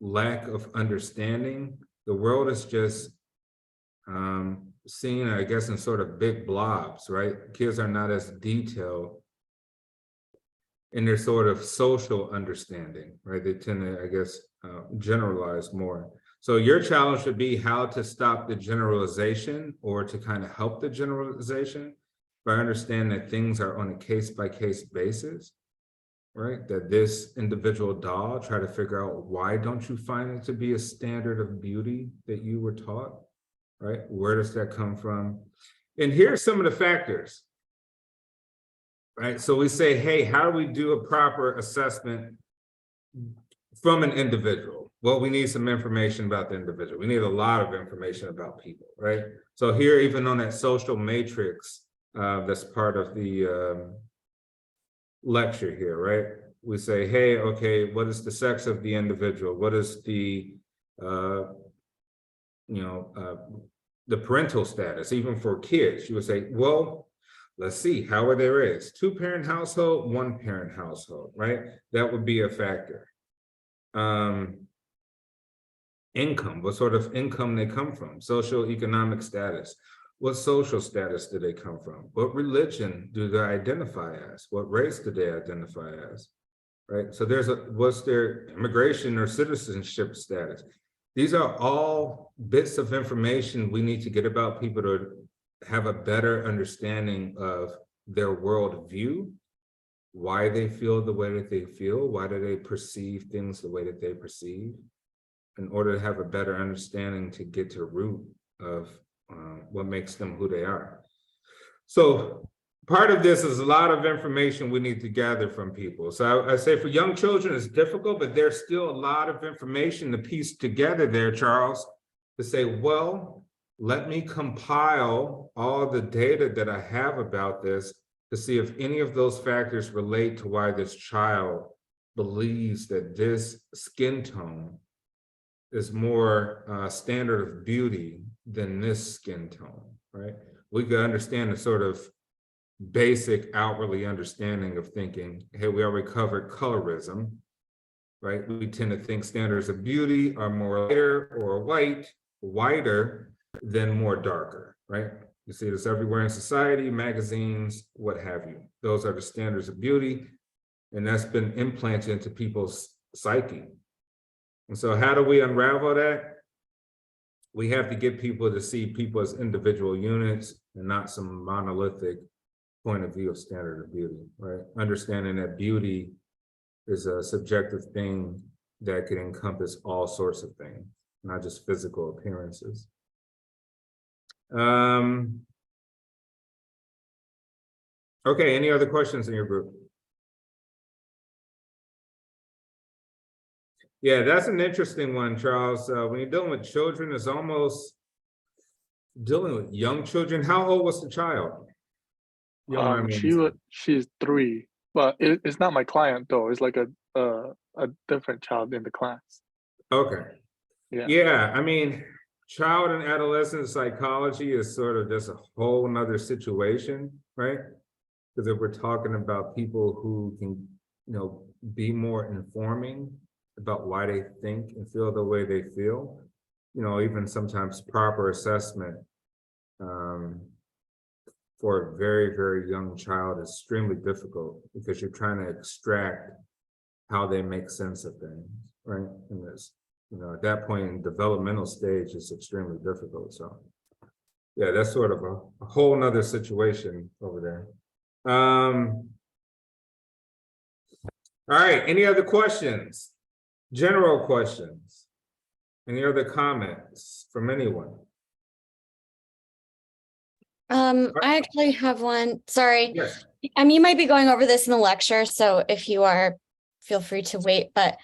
lack of understanding, the world is just seen, I guess, in sort of big blobs, right? Kids are not as detailed in their sort of social understanding, right? They tend to, I guess, generalize more. So your challenge would be how to stop the generalization or to kind of help the generalization by understanding that things are on a case-by-case basis, right? That this individual doll, try to figure out why don't you find it to be a standard of beauty that you were taught, right? Where does that come from? And here's some of the factors, right? So we say, hey, how do we do a proper assessment from an individual? Well, we need some information about the individual. We need a lot of information about people, right? So here, even on that social matrix, that's part of the lecture here, right? We say, hey, okay, what is the sex of the individual? What is the, the parental status, even for kids? You would say, well, let's see, how are their raised? 2-parent household, 1-parent household, right? That would be a factor. Income, what sort of income they come from, socioeconomic status. What social status do they come from? What religion do they identify as? What race do they identify as? right? So what's their immigration or citizenship status? These are all bits of information we need to get about people to have a better understanding of their worldview, why they feel the way that they feel, why do they perceive things the way that they perceive, in order to have a better understanding to get to the root of what makes them who they are. So part of this is a lot of information we need to gather from people. So I say for young children, it's difficult, but there's still a lot of information to piece together there, Charles, to say, well, let me compile all the data that I have about this to see if any of those factors relate to why this child believes that this skin tone is more standard of beauty than this skin tone, right? We could understand the sort of basic outwardly understanding of thinking, hey, we already covered colorism, right? We tend to think standards of beauty are more lighter or whiter than more darker, right? You see this everywhere in society, magazines, what have you. Those are the standards of beauty, and that's been implanted into people's psyche. And so how do we unravel that? We have to get people to see people as individual units and not some monolithic point of view of standard of beauty, right? Understanding that beauty is a subjective thing that can encompass all sorts of things, not just physical appearances. Okay, any other questions in your group? Yeah, that's an interesting one, Charles. When you're dealing with children, it's almost dealing with young children. How old was the child? She's 3, but it's not my client though. It's like a different child in the class. Okay. Yeah. Yeah, I mean, child and adolescent psychology is sort of just a whole nother situation, right? Because if we're talking about people who can, be more informing about why they think and feel the way they feel, even sometimes proper assessment for a very, very young child is extremely difficult because you're trying to extract how they make sense of things, right? And this, at that point in developmental stage, it's extremely difficult. So yeah, that's sort of a whole nother situation over there. All right, any other questions? General questions? Any other comments from anyone? I actually have one. Sorry. Yes. You might be going over this in the lecture, so if you are, feel free to wait. But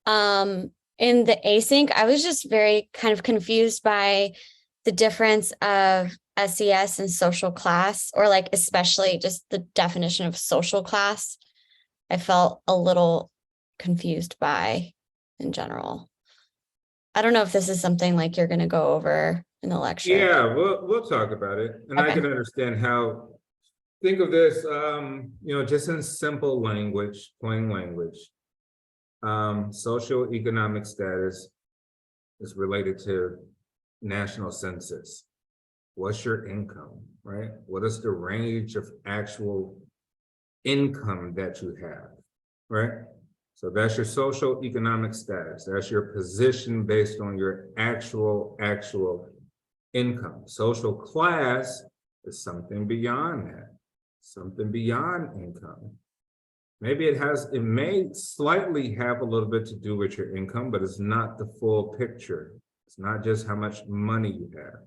in the async, I was just very kind of confused by the difference of SES and social class, or like especially just the definition of social class. I felt a little confused by in general. I don't know if this is something like you're going to go over in the lecture. Yeah, we'll talk about it, and okay. I can understand how. Think of this, just in simple language, plain language. Socioeconomic status is related to national census. What's your income, right? What is the range of actual income that you have, right? So that's your socioeconomic status. That's your position based on your actual income. Social class is something beyond that, something beyond income. Maybe it may slightly have a little bit to do with your income, but it's not the full picture. It's not just how much money you have.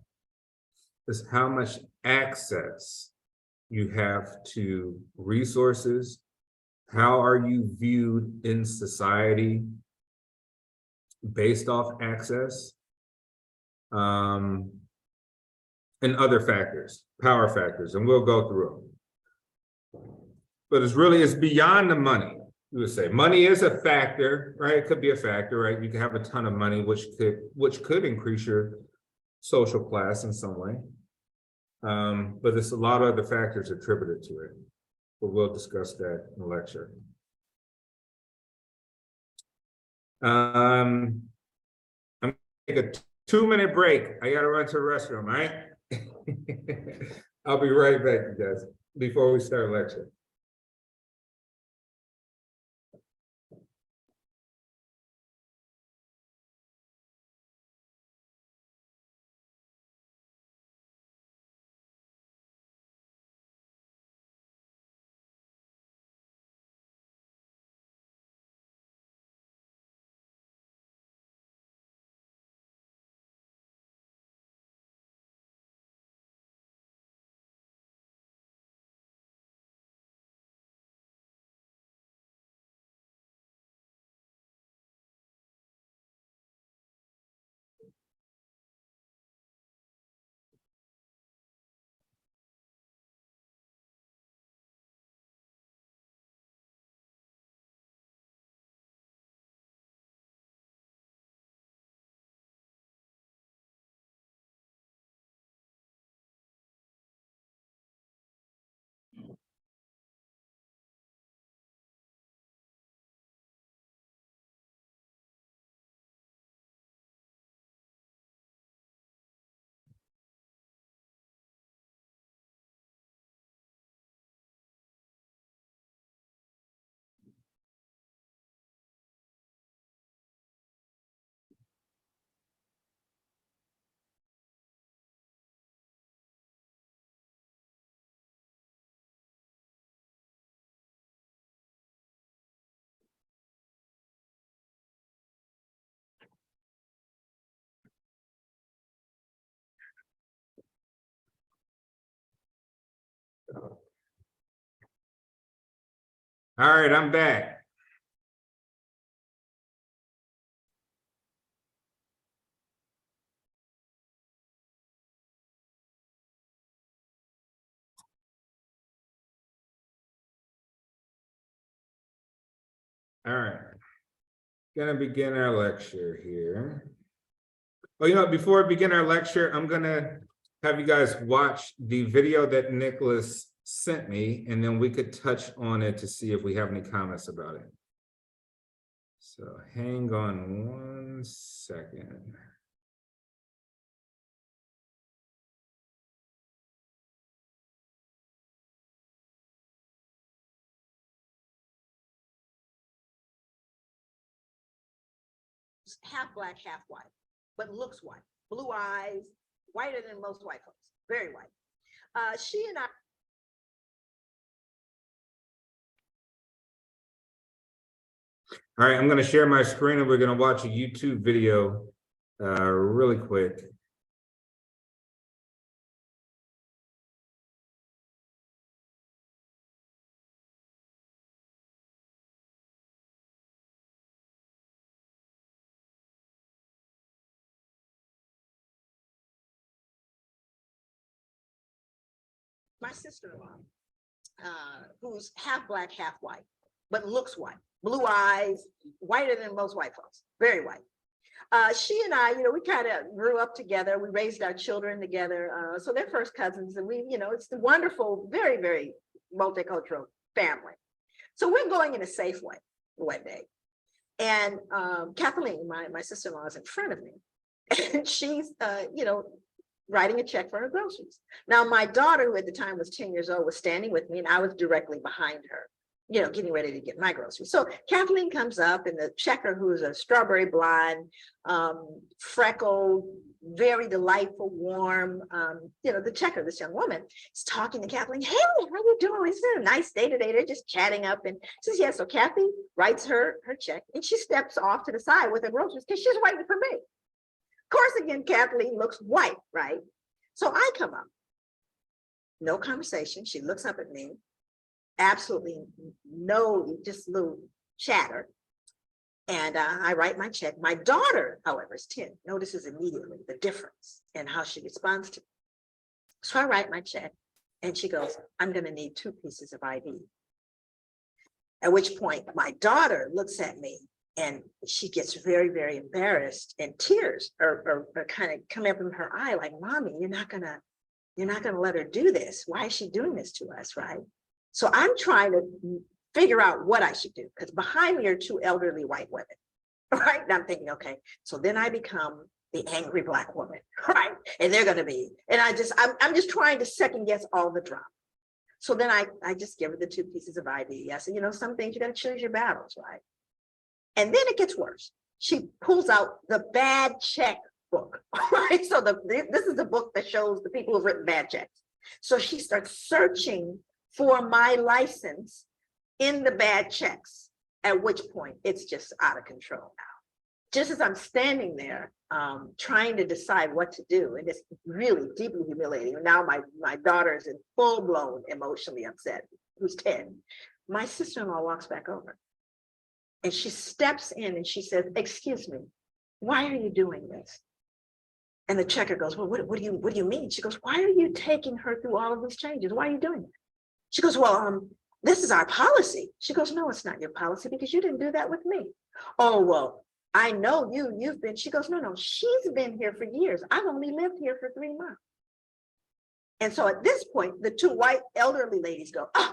It's how much access you have to resources. How are you viewed in society based off access? And other factors, power factors, and we'll go through them. But it's beyond the money. You would say money is a factor, right? It could be a factor, right? You can have a ton of money, which could increase your social class in some way. But there's a lot of other factors attributed to it. But we'll discuss that in the lecture. I'm gonna take a 2-minute break. I gotta run to the restroom, all right? I'll be right back, you guys, before we start lecture. All right, I'm back. All right, gonna begin our lecture here. Oh, before we begin our lecture, I'm gonna have you guys watch the video that Nicholas sent me, and then we could touch on it to see if we have any comments about it. So hang on one second. Half black, half white, but looks white. Blue eyes, whiter than most white folks, very white. She and I. All right, I'm gonna share my screen and we're gonna watch a YouTube video really quick. My sister-in-law, who's half black, half white, but looks white. Blue eyes, whiter than most white folks, very white. She and I, we kind of grew up together. We raised our children together. So they're first cousins, and it's the wonderful, very, very multicultural family. So we're going in a Safeway one day. And Kathleen, my sister-in-law, is in front of me. And she's, writing a check for her groceries. Now, my daughter, who at the time was 10 years old, was standing with me, and I was directly behind her, getting ready to get my groceries. So Kathleen comes up, and the checker, who's a strawberry blonde, freckled, very delightful, warm, the checker, this young woman, is talking to Kathleen. Hey, how you doing? Isn't it a nice day today? They're just chatting up, and says, yeah. So Kathy writes her check, and she steps off to the side with her groceries because she's waiting for me. Of course, again, Kathleen looks white, right? So I come up, no conversation. She looks up at me, absolutely no, just a little chatter. And I write my check. My daughter, however, is 10, notices immediately the difference in how she responds to me. So I write my check, and she goes, I'm going to need 2 pieces of ID. At which point my daughter looks at me, and she gets very, very embarrassed, and tears are kind of coming up in her eye, like, Mommy, you're not gonna let her do this. Why is she doing this to us, right? So I'm trying to figure out what I should do, because behind me are 2 elderly white women, right? And I'm thinking, okay, so then I become the angry Black woman, right? And they're gonna be, and I'm just trying to second guess all the drama. So then I just give her the 2 pieces of ID. I said, some things you gotta choose your battles, right? And then it gets worse. She pulls out the bad check book, right? So this is the book that shows the people who've written bad checks. So she starts searching for my license in the bad checks, at which point it's just out of control now. Just as I'm standing there trying to decide what to do, and it's really deeply humiliating. Now my daughter is in full-blown emotionally upset, who's 10. My sister-in-law walks back over. And she steps in and she says, excuse me, why are you doing this? And the checker goes, well, what do you mean? She goes, why are you taking her through all of these changes? Why are you doing it? She goes, well, this is our policy. She goes, no, it's not your policy because you didn't do that with me. Oh, well, I know you've been, she goes, no, she's been here for years. I've only lived here for 3 months. And so at this point, the 2 white elderly ladies go, oh,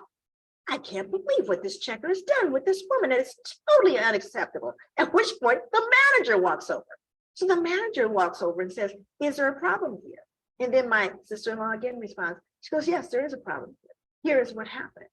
I can't believe what this checker has done with this woman. And it's totally unacceptable. At which point the manager walks over. So the manager walks over and says, is there a problem here? And then my sister-in-law again responds. She goes, yes, there is a problem here. Here is what happened.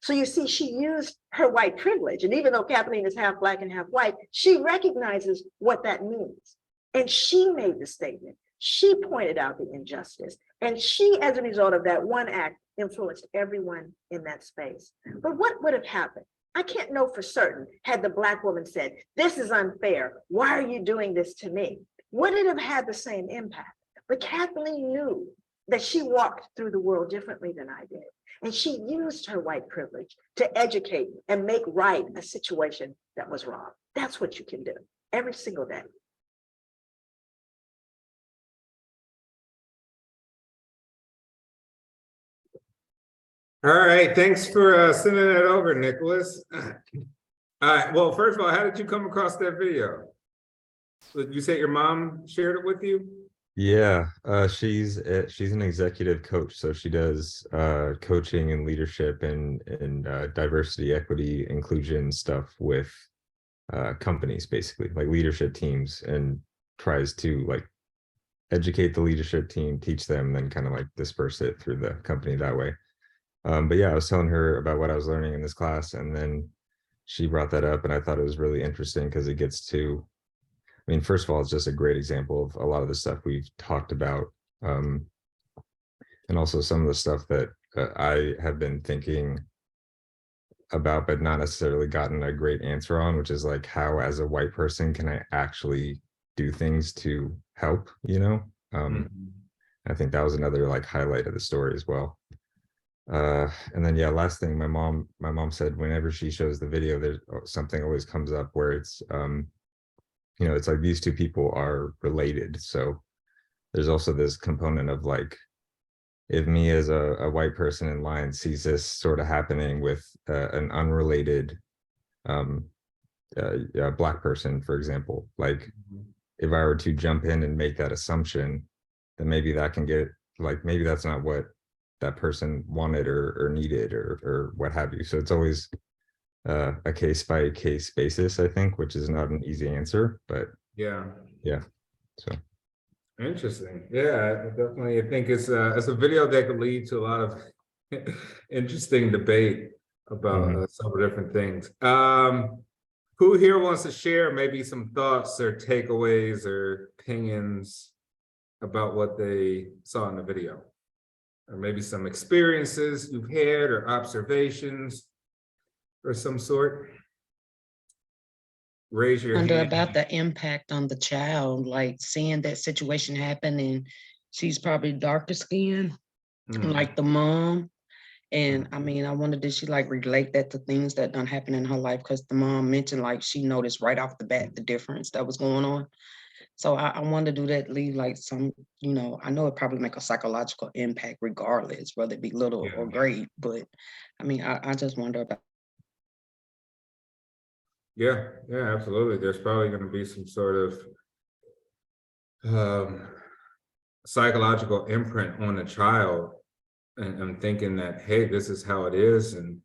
So you see, she used her white privilege. And even though Kathleen is half Black and half white, she recognizes what that means. And she made the statement. She pointed out the injustice. And she, as a result of that one act, influenced everyone in that space. But what would have happened? I can't know for certain had the Black woman said, this is unfair. Why are you doing this to me? Would it have had the same impact? But Kathleen knew that she walked through the world differently than I did. And she used her white privilege to educate and make right a situation that was wrong. That's what you can do every single day. All right, thanks for sending that over, Nicholas. All right, well, first of all, how did you come across that video? Did you say your mom shared it with you? Yeah, she's an executive coach, so she does coaching and leadership and diversity, equity, inclusion stuff with companies, basically like leadership teams, and tries to like educate the leadership team, teach them, then kind of like disperse it through the company that way. But yeah, I was telling her about what I was learning in this class, and then she brought that up, and I thought it was really interesting because it gets to, I mean, first of all, it's just a great example of a lot of the stuff we've talked about, and also some of the stuff that I have been thinking about, but not necessarily gotten a great answer on, which is like, how as a white person can I actually do things to help, you know? I think that was another like highlight of the story as well. And then, yeah, last thing, my mom said whenever she shows the video, there's something always comes up where it's, you know, it's like these two people are related. So there's also this component of like, if me as a white person in line sees this sort of happening with an unrelated Black person, for example, like if I were to jump in and make that assumption, then maybe that can get, like, maybe that's not what that person wanted or needed or what have you. So it's always a case by case basis, I think, which is not an easy answer, but yeah. So interesting. Yeah, definitely. I think it's a video that could lead to a lot of interesting debate about several different things. Who here wants to share maybe some thoughts or takeaways or opinions about what they saw in the video? Or maybe some experiences you've had or observations or some sort? Raise your Wonder hand. about the impact on the child, like seeing that situation happen, and she's probably darker skinned, like the mom. And I mean, I wonder, did she like relate that to things that done happen in her life? Because the mom mentioned like she noticed right off the bat the difference that was going on. So I wonder, do that leave like some, you know, I know it probably make a psychological impact regardless, whether it be little or great, but I mean, I just wonder about. Yeah, absolutely. There's probably going to be some sort of psychological imprint on the child, and thinking that, hey, this is how it is, and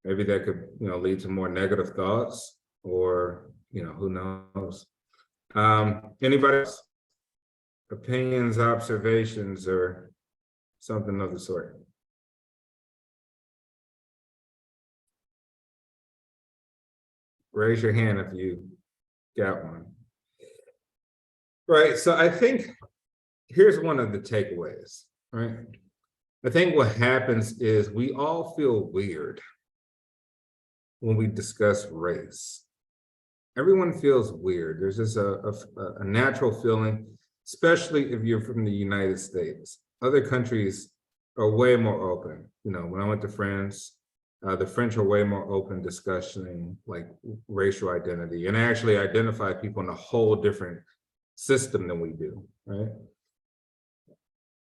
maybe that could, you know, lead to more negative thoughts, or, you know, who knows. Anybody else? Opinions, observations, or something of the sort? Raise your hand if you got one. Right, so I think here's one of the takeaways, right? I think what happens is we all feel weird when we discuss race. Everyone feels weird. There's just a natural feeling, especially if you're from the United States. Other countries are way more open. You know, when I went to France, the French are way more open discussing like racial identity, and actually identify people in a whole different system than we do, right?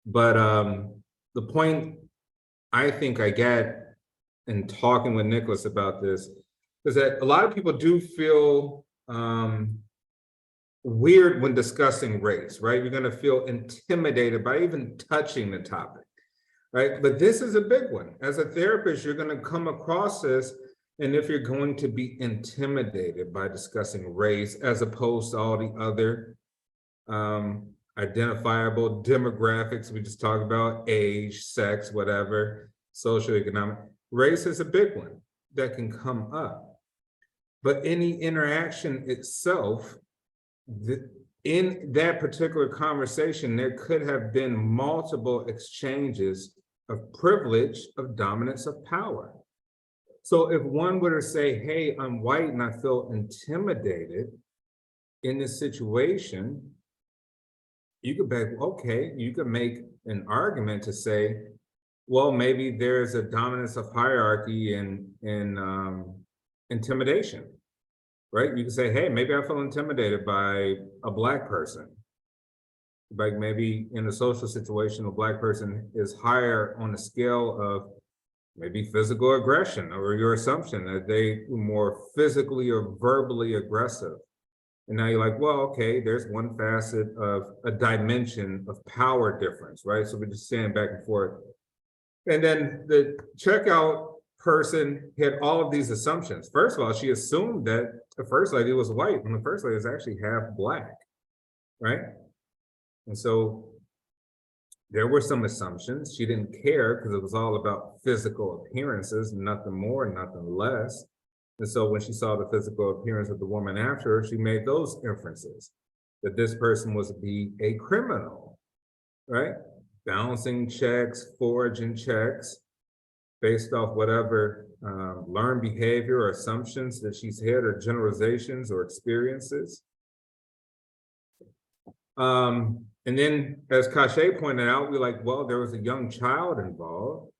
But the point I think I get in talking with Nicholas about this is that a lot of people do feel weird when discussing race, right? You're gonna feel intimidated by even touching the topic, right? But this is a big one. As a therapist, you're gonna come across this, and if you're going to be intimidated by discussing race as opposed to all the other identifiable demographics we just talked about, age, sex, whatever, socioeconomic, race is a big one that can come up. But any interaction itself, in that particular conversation, there could have been multiple exchanges of privilege, of dominance, of power. So if one were to say, hey, I'm white and I feel intimidated in this situation, you could be, okay, you could make an argument to say, well, maybe there's a dominance of hierarchy in intimidation, right? You can say, hey, maybe I feel intimidated by a Black person. Like maybe in a social situation, a Black person is higher on the scale of maybe physical aggression, or your assumption that they are more physically or verbally aggressive. And now you're like, well, okay, there's one facet of a dimension of power difference, right? So we're just saying back and forth. And then the checkout person had all of these assumptions. First of all, she assumed that the first lady was white, and the first lady is actually half Black, right? And so there were some assumptions. She didn't care because it was all about physical appearances, nothing more, nothing less. And so when she saw the physical appearance of the woman after her, she made those inferences that this person was a criminal, right? Balancing checks, forging checks based off whatever learned behavior or assumptions that she's had, or generalizations or experiences. And then, as Kashay pointed out, we're like, well, there was a young child involved,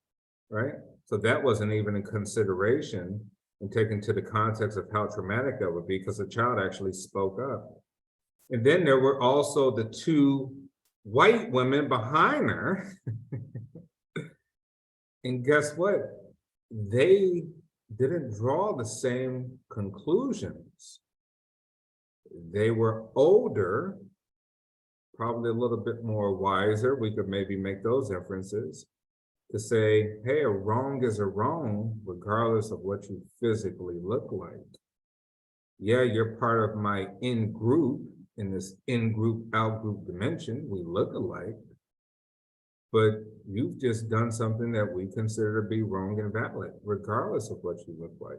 right? So that wasn't even a consideration and taken to the context of how traumatic that would be, because the child actually spoke up. And then there were also the two white women behind her. And guess what? They didn't draw the same conclusions. They were older, probably a little bit more wiser. We could maybe make those inferences to say, hey, a wrong is a wrong, regardless of what you physically look like. Yeah, you're part of my in-group, in this in-group, out-group dimension. We look alike, but you've just done something that we consider to be wrong and valid, regardless of what you look like.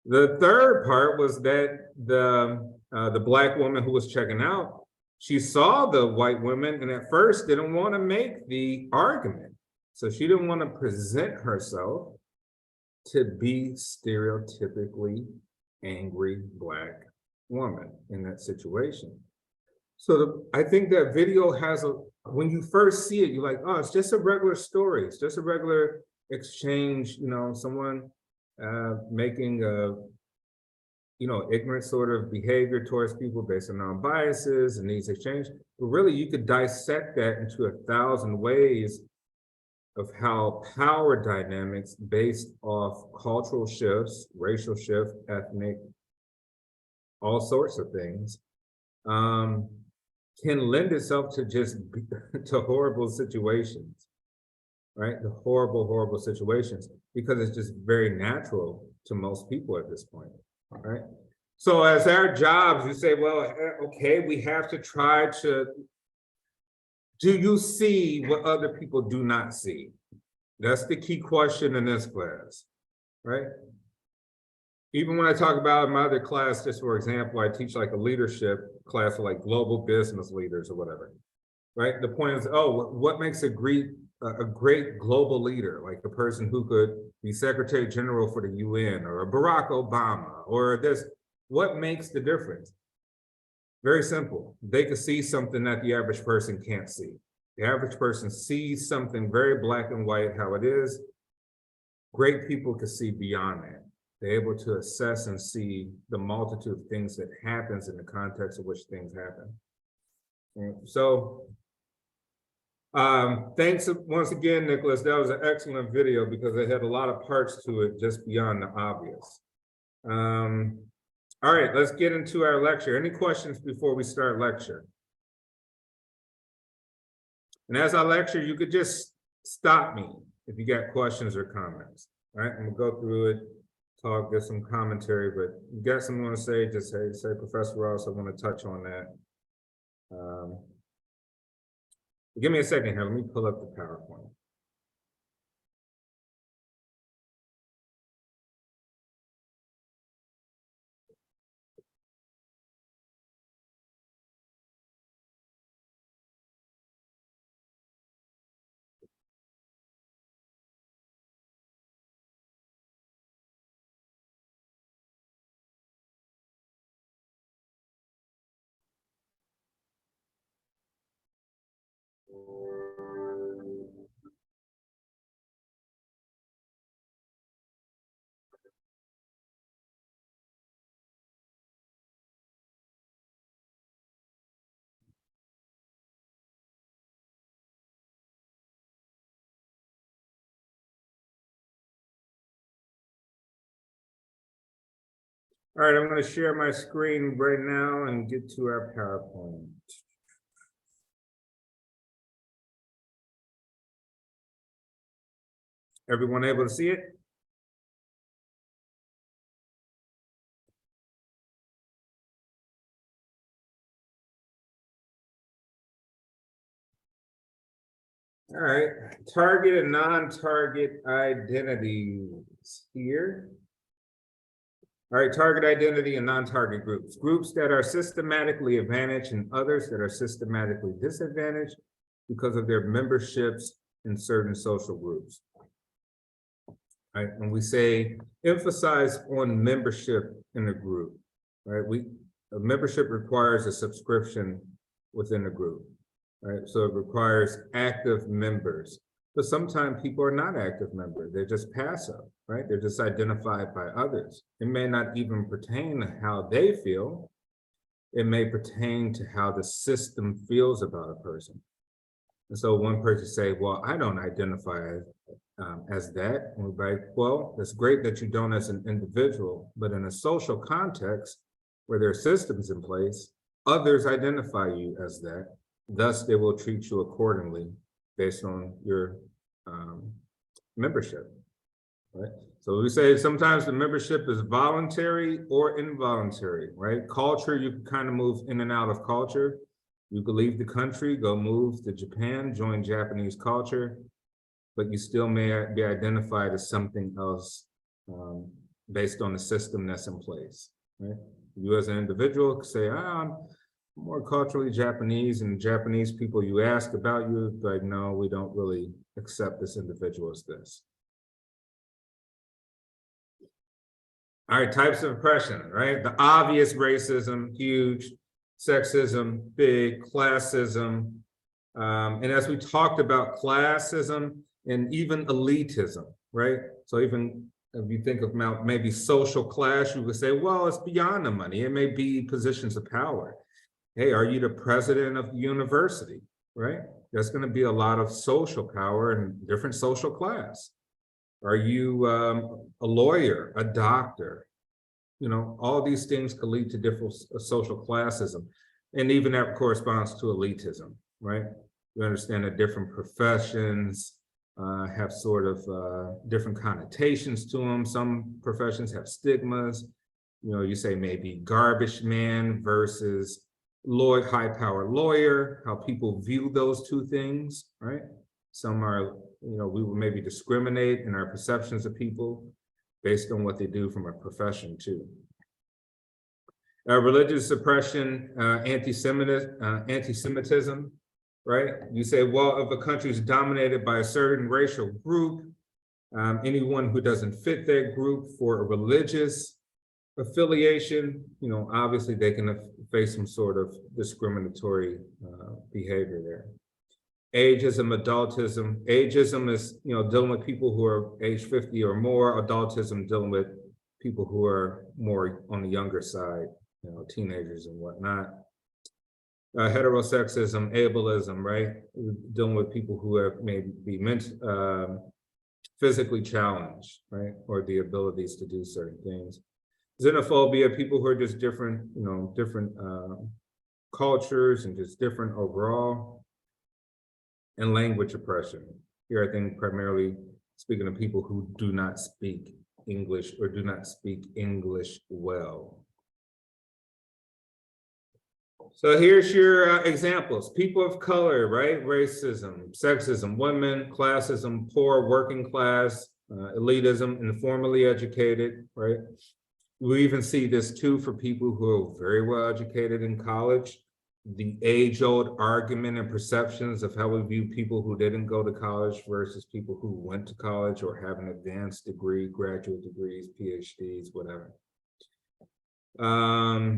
The third part was that the Black woman who was checking out, she saw the white women and at first didn't want to make the argument. So she didn't want to present herself to be stereotypically angry Black woman in that situation. So I think that video has when you first see it, you're like, oh, it's just a regular story. It's just a regular exchange, someone making a, ignorant sort of behavior towards people based on our biases and these exchanges. But really, you could dissect that into 1,000 ways of how power dynamics based off cultural shifts, racial shift, ethnic, all sorts of things, can lend itself to to horrible situations, right? The horrible, horrible situations, because it's just very natural to most people at this point, right? So as our jobs, you say, well, okay, we have to try to, do you see what other people do not see? That's the key question in this class, right? Even when I talk about my other class, just for example, I teach like a leadership class for like global business leaders or whatever, right? The point is, oh, what makes a great global leader, like a person who could be Secretary General for the UN or a Barack Obama or this, what makes the difference? Very simple. They could see something that the average person can't see. The average person sees something very black and white, how it is. Great people can see beyond that. They're able to assess and see the multitude of things that happens in the context of which things happen. So thanks once again, Nicholas. That was an excellent video because it had a lot of parts to it just beyond the obvious. All right, let's get into our lecture. Any questions before we start lecture? And as I lecture, you could just stop me if you got questions or comments. All right, I'm gonna go through it, talk, get some commentary, but you got something you want to say, just say, Professor Ross, I want to touch on that. Give me a second here, let me pull up the PowerPoint. All right, I'm going to share my screen right now and get to our PowerPoint. Everyone able to see it? All right, target and non-target identities here. All right, target identity and non-target groups. Groups that are systematically advantaged and others that are systematically disadvantaged because of their memberships in certain social groups. Right, when we say emphasize on membership in a group, right? A membership requires a subscription within a group, right? So it requires active members, but sometimes people are not active members. They're just passive, right? They're just identified by others. It may not even pertain to how they feel. It may pertain to how the system feels about a person. And so one person say, well, I don't identify as that. And we're like, well, it's great that you don't as an individual, but in a social context where there are systems in place, others identify you as that. Thus, they will treat you accordingly based on your membership, right? So we say sometimes the membership is voluntary or involuntary, right? Culture, you can kind of move in and out of culture. You could leave the country, go move to Japan, join Japanese culture, but you still may be identified as something else based on the system that's in place, right? You as an individual could say, I'm more culturally Japanese, and Japanese people you ask about you, like, no, we don't really accept this individual as this. All right, types of oppression, right? The obvious racism, huge. Sexism, big. Classism. And as we talked about classism and even elitism, right? So even if you think of maybe social class, you would say, well, it's beyond the money. It may be positions of power. Hey, are you the president of the university, right? There's going to be a lot of social power and different social class. Are you a lawyer, a doctor? You know, all these things could lead to different social classism. And even that corresponds to elitism, right? You understand that different professions have sort of different connotations to them. Some professions have stigmas. You know, you say maybe garbage man versus high power lawyer, how people view those two things, right? Some are, you know, we will maybe discriminate in our perceptions of people based on what they do from a profession too. Religious suppression, anti-Semitism, right? You say, well, if a country is dominated by a certain racial group, anyone who doesn't fit that group for a religious affiliation, you know, obviously they can face some sort of discriminatory behavior there. Ageism, adultism. Ageism is, you know, dealing with people who are age 50 or more. Adultism, dealing with people who are more on the younger side, you know, teenagers and whatnot. Heterosexism, ableism, right? Dealing with people who have maybe physically challenged, right? Or the abilities to do certain things. Xenophobia, people who are just different, you know, different cultures and just different overall. And language oppression. Here, I think primarily speaking of people who do not speak English or do not speak English well. So here's your examples. People of color, right? Racism, sexism, women, classism, poor, working class, elitism, informally educated, right? We even see this too for people who are very well educated in college. The age-old argument and perceptions of how we view people who didn't go to college versus people who went to college or have an advanced degree, graduate degrees, PhDs, whatever.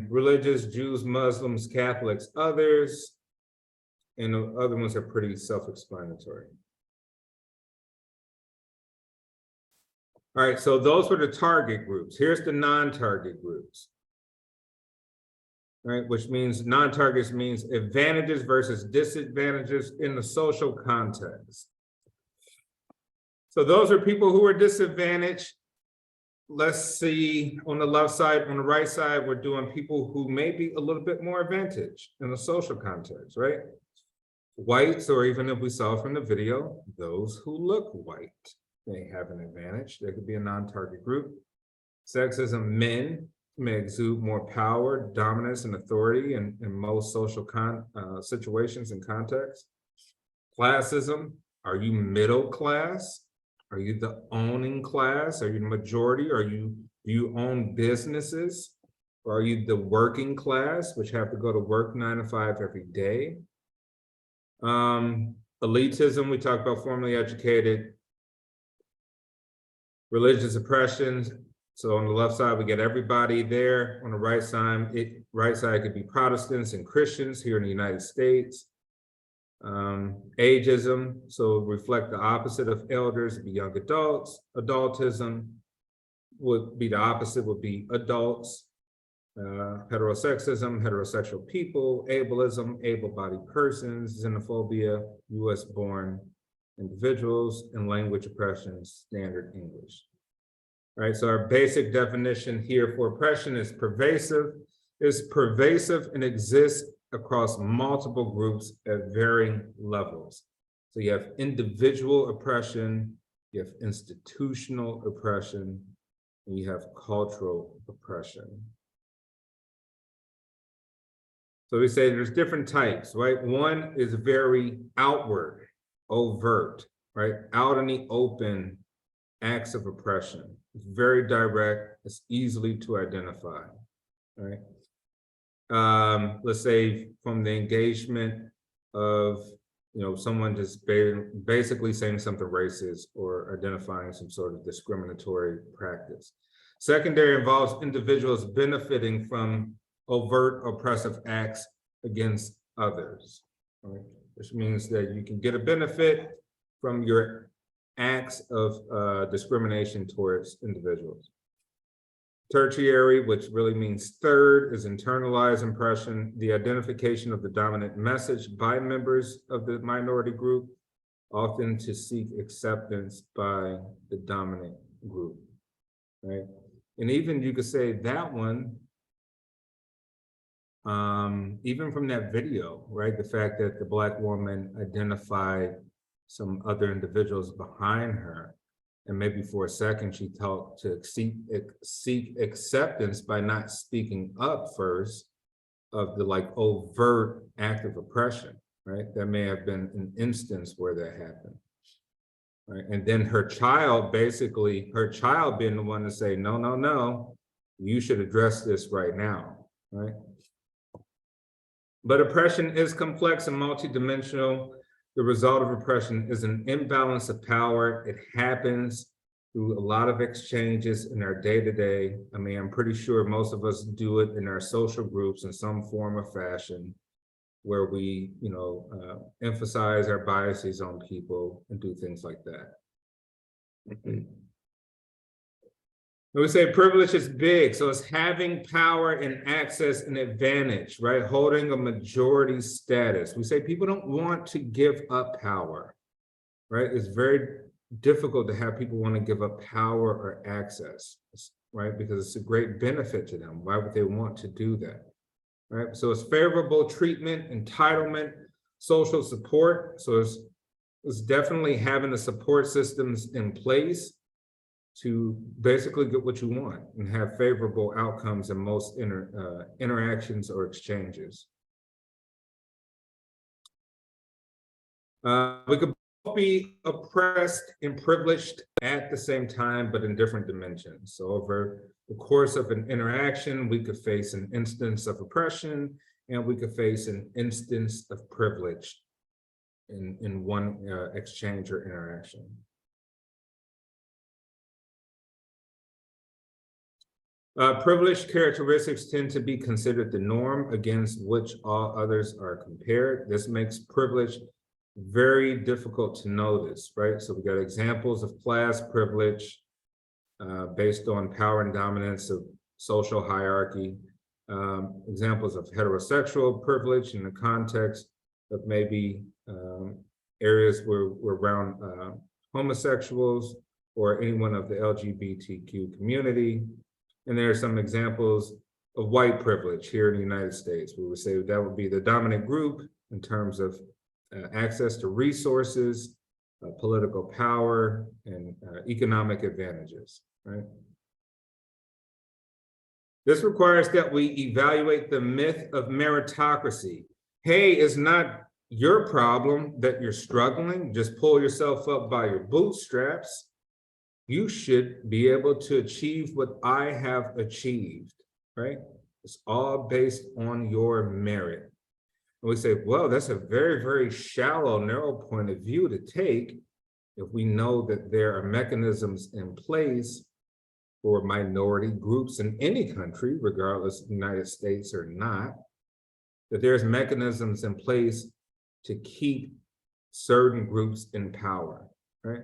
Religious, Jews, Muslims, Catholics, others, and the other ones are pretty self-explanatory. All right, so those were the target groups. Here's the non-target groups. Right, which means non-targets means advantages versus disadvantages in the social context. So those are people who are disadvantaged let's see, on the left side, on the right side, we're doing people who may be a little bit more advantaged in a social context, right? Whites, or even if we saw from the video, those who look white may have an advantage. They could be a non-target group. Sexism, men may exude more power, dominance, and authority in most social situations and contexts. Classism, are you middle class? Are you the owning class? Are you the majority? Do you own businesses? Or are you the working class, which have to go to work 9 to 5 every day? Elitism, we talked about formerly educated. Religious oppressions. So on the left side, we get everybody there. On the right side, could be Protestants and Christians here in the United States. Ageism, so reflect the opposite of elders, be young adults. Adultism would be the opposite, would be adults. Heterosexism, heterosexual people. Ableism, able-bodied persons. Xenophobia, US-born individuals. And language oppression, standard English. All right, so our basic definition here for oppression is pervasive and exists across multiple groups at varying levels. So you have individual oppression, you have institutional oppression, and you have cultural oppression. So we say there's different types, right? One is very outward, overt, right? Out in the open acts of oppression. It's very direct, it's easily to identify, right? Let's say from the engagement of, someone just basically saying something racist or identifying some sort of discriminatory practice. Secondary involves individuals benefiting from overt oppressive acts against others, right? Which means that you can get a benefit from your acts of discrimination towards individuals. Tertiary, which really means third, is internalized impression, the identification of the dominant message by members of the minority group, often to seek acceptance by the dominant group, right? And even you could say that one, even from that video, right? The fact that the Black woman identified some other individuals behind her, and maybe for a second she talked to seek acceptance by not speaking up first of the overt act of oppression, right? That may have been an instance where that happened, right? And then her child being the one to say, no, you should address this right now, right? But oppression is complex and multidimensional. The result of oppression is an imbalance of power. It happens through a lot of exchanges in our day-to-day. I mean, I'm pretty sure most of us do it in our social groups in some form or fashion, where we, emphasize our biases on people and do things like that. We say privilege is big, so it's having power and access and advantage, right? Holding a majority status. We say people don't want to give up power, right? It's very difficult to have people want to give up power or access, right? Because it's a great benefit to them. Why would they want to do that, right? So it's favorable treatment, entitlement, social support. So it's definitely having the support systems in place to basically get what you want and have favorable outcomes in most interactions or exchanges. We could both be oppressed and privileged at the same time, but in different dimensions. So over the course of an interaction, we could face an instance of oppression and we could face an instance of privilege in one exchange or interaction. Privileged characteristics tend to be considered the norm against which all others are compared. This makes privilege very difficult to notice, right? So we got examples of class privilege based on power and dominance of social hierarchy, examples of heterosexual privilege in the context of maybe areas where we're around homosexuals, or anyone of the LGBTQ community. And there are some examples of white privilege here in the United States. We would say that would be the dominant group in terms of access to resources, political power, and economic advantages, right? This requires that we evaluate the myth of meritocracy. Hey, it's not your problem that you're struggling. Just pull yourself up by your bootstraps. You should be able to achieve what I have achieved, right? It's all based on your merit. And we say, well, that's a very, very shallow, narrow point of view to take if we know that there are mechanisms in place for minority groups in any country, regardless of the United States or not, that there's mechanisms in place to keep certain groups in power, right?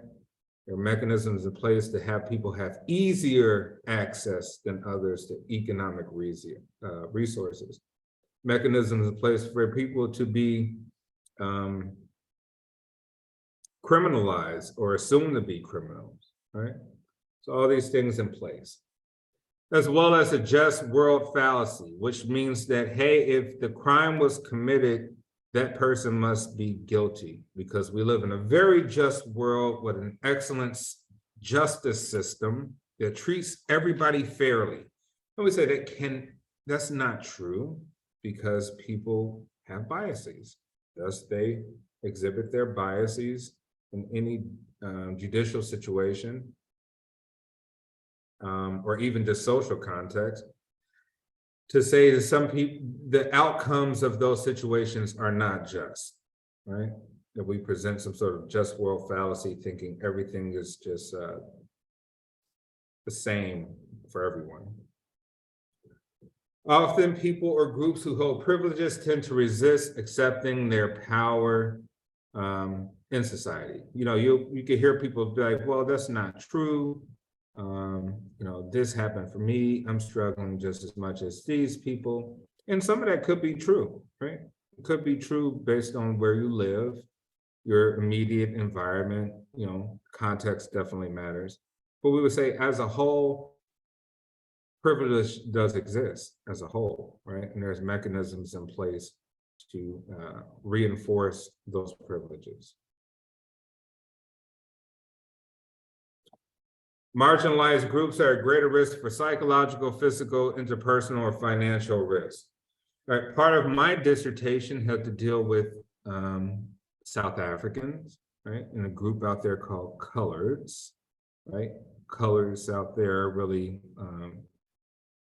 There are mechanisms in place to have people have easier access than others to economic resources. Mechanisms in place for people to be criminalized or assumed to be criminals, right? So all these things in place, as well as a just world fallacy, which means that, hey, if the crime was committed, that person must be guilty, because we live in a very just world with an excellent justice system that treats everybody fairly. And we say that's not true, because people have biases. Thus, they exhibit their biases in any judicial situation, or even just social context, to say that some people, the outcomes of those situations are not just, right? That we present some sort of just world fallacy, thinking everything is just the same for everyone. Often people or groups who hold privileges tend to resist accepting their power in society. You know, you can hear people be like, well, that's not true. You know, this happened for me. I'm struggling just as much as these people. And some of that could be true, right? It could be true based on where you live, your immediate environment, you know, context definitely matters. But we would say as a whole, privilege does exist as a whole, right? And there's mechanisms in place to reinforce those privileges. Marginalized groups are at greater risk for psychological, physical, interpersonal, or financial risk. Right. Part of my dissertation had to deal with South Africans, right? In a group out there called Coloreds, right? Coloreds out there are really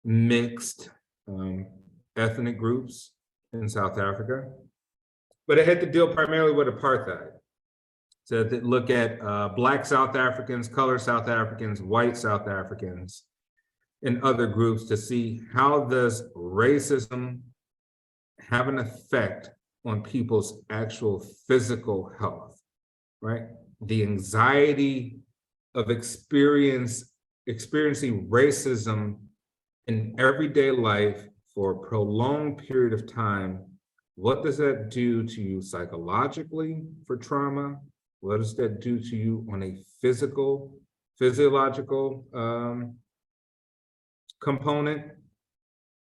mixed ethnic groups in South Africa. But it had to deal primarily with apartheid. So that look at Black South Africans, colored South Africans, white South Africans, and other groups to see how does racism have an effect on people's actual physical health, right? The anxiety of experiencing racism in everyday life for a prolonged period of time, what does that do to you psychologically for trauma? What does that do to you on a physiological component?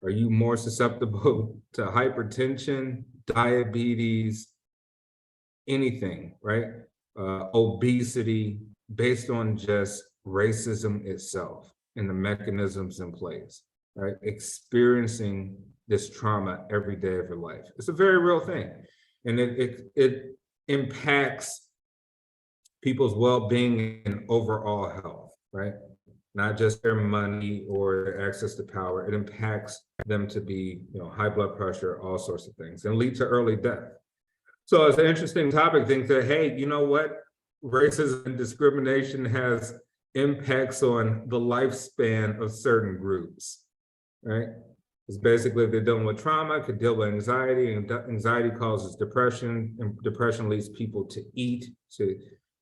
Are you more susceptible to hypertension, diabetes, anything, right? Obesity, based on just racism itself and the mechanisms in place, right? Experiencing this trauma every day of your life. It's a very real thing. And it impacts people's well-being and overall health, right? Not just their money or their access to power. It impacts them to be, you know, high blood pressure, all sorts of things, and lead to early death. So it's an interesting topic, think that, hey, you know what? Racism and discrimination has impacts on the lifespan of certain groups, right? It's basically if they're dealing with trauma, could deal with anxiety, and anxiety causes depression, and depression leads people to eat, to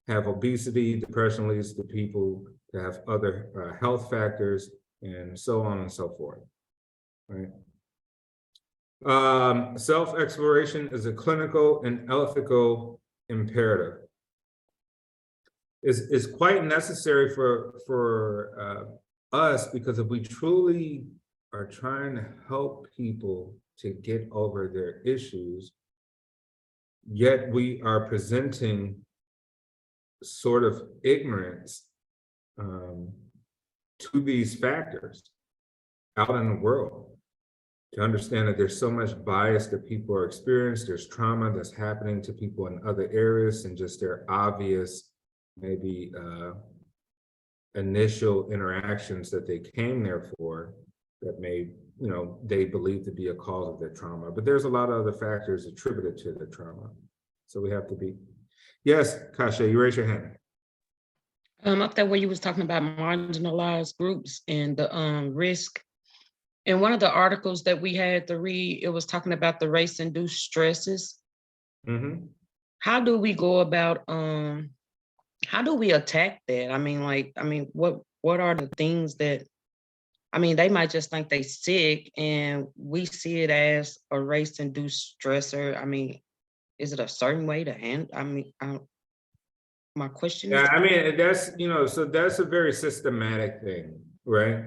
have obesity, depression leads to people to have other health factors, and so on and so forth, right? Self-exploration is a clinical and ethical imperative. is quite necessary for us, because if we truly are trying to help people to get over their issues, yet we are presenting sort of ignorance to these factors out in the world, to understand that there's so much bias that people are experiencing, there's trauma that's happening to people in other areas, and just their obvious, maybe initial interactions that they came there for, that may, they believe to be a cause of their trauma. But there's a lot of other factors attributed to the trauma. So we have to be, yes, Kasha, you raise your hand. Up there where you was talking about marginalized groups and the risk. In one of the articles that we had to read, it was talking about the race-induced stresses. Mm-hmm. How do we go about, how do we attack that? What are the things that, they might just think they sick and we see it as a race-induced stressor. Is it a certain way to handle? My question is. Yeah, that's, so that's a very systematic thing, right?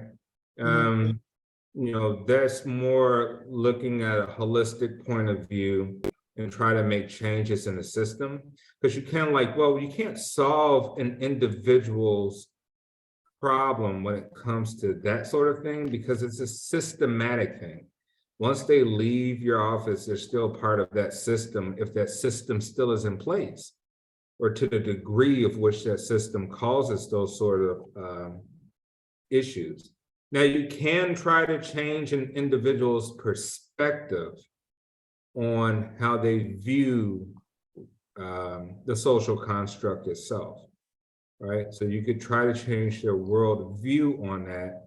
That's more looking at a holistic point of view and try to make changes in the system. Because you can't solve an individual's problem when it comes to that sort of thing, because it's a systematic thing. Once they leave your office, they're still part of that system, if that system still is in place, or to the degree of which that system causes those sort of issues. Now, you can try to change an individual's perspective on how they view the social construct itself, right? So you could try to change their world view on that,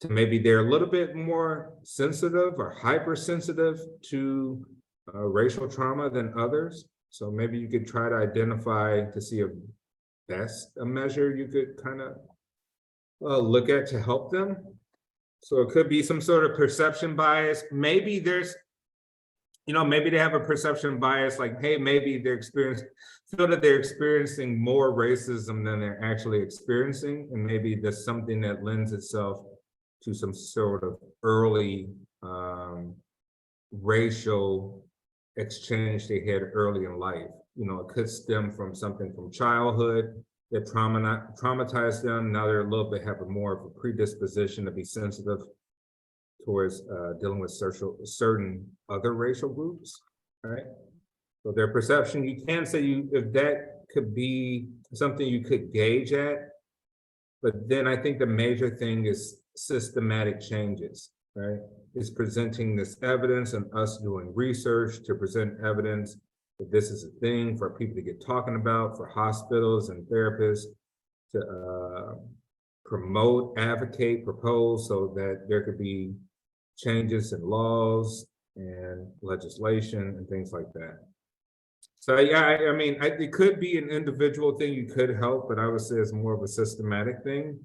to maybe they're a little bit more sensitive or hypersensitive to racial trauma than others. So maybe you could try to identify to see if that's a measure you could kind of look at to help them. So it could be some sort of perception bias. Maybe there's, maybe they have a perception bias, like, hey, maybe feel that they're experiencing more racism than they're actually experiencing. And maybe there's something that lends itself to some sort of early racial exchange they had early in life. It could stem from something from childhood that traumatized them. Now they're a little bit have more of a predisposition to be sensitive towards dealing with certain other racial groups, right? So their perception, you can say if that could be something you could gauge at, but then I think the major thing is systematic changes, right? Is presenting this evidence and us doing research to present evidence that this is a thing for people to get talking about, for hospitals and therapists to promote, advocate, propose, so that there could be changes in laws and legislation and things like that. So yeah, it could be an individual thing you could help, but I would say it's more of a systematic thing.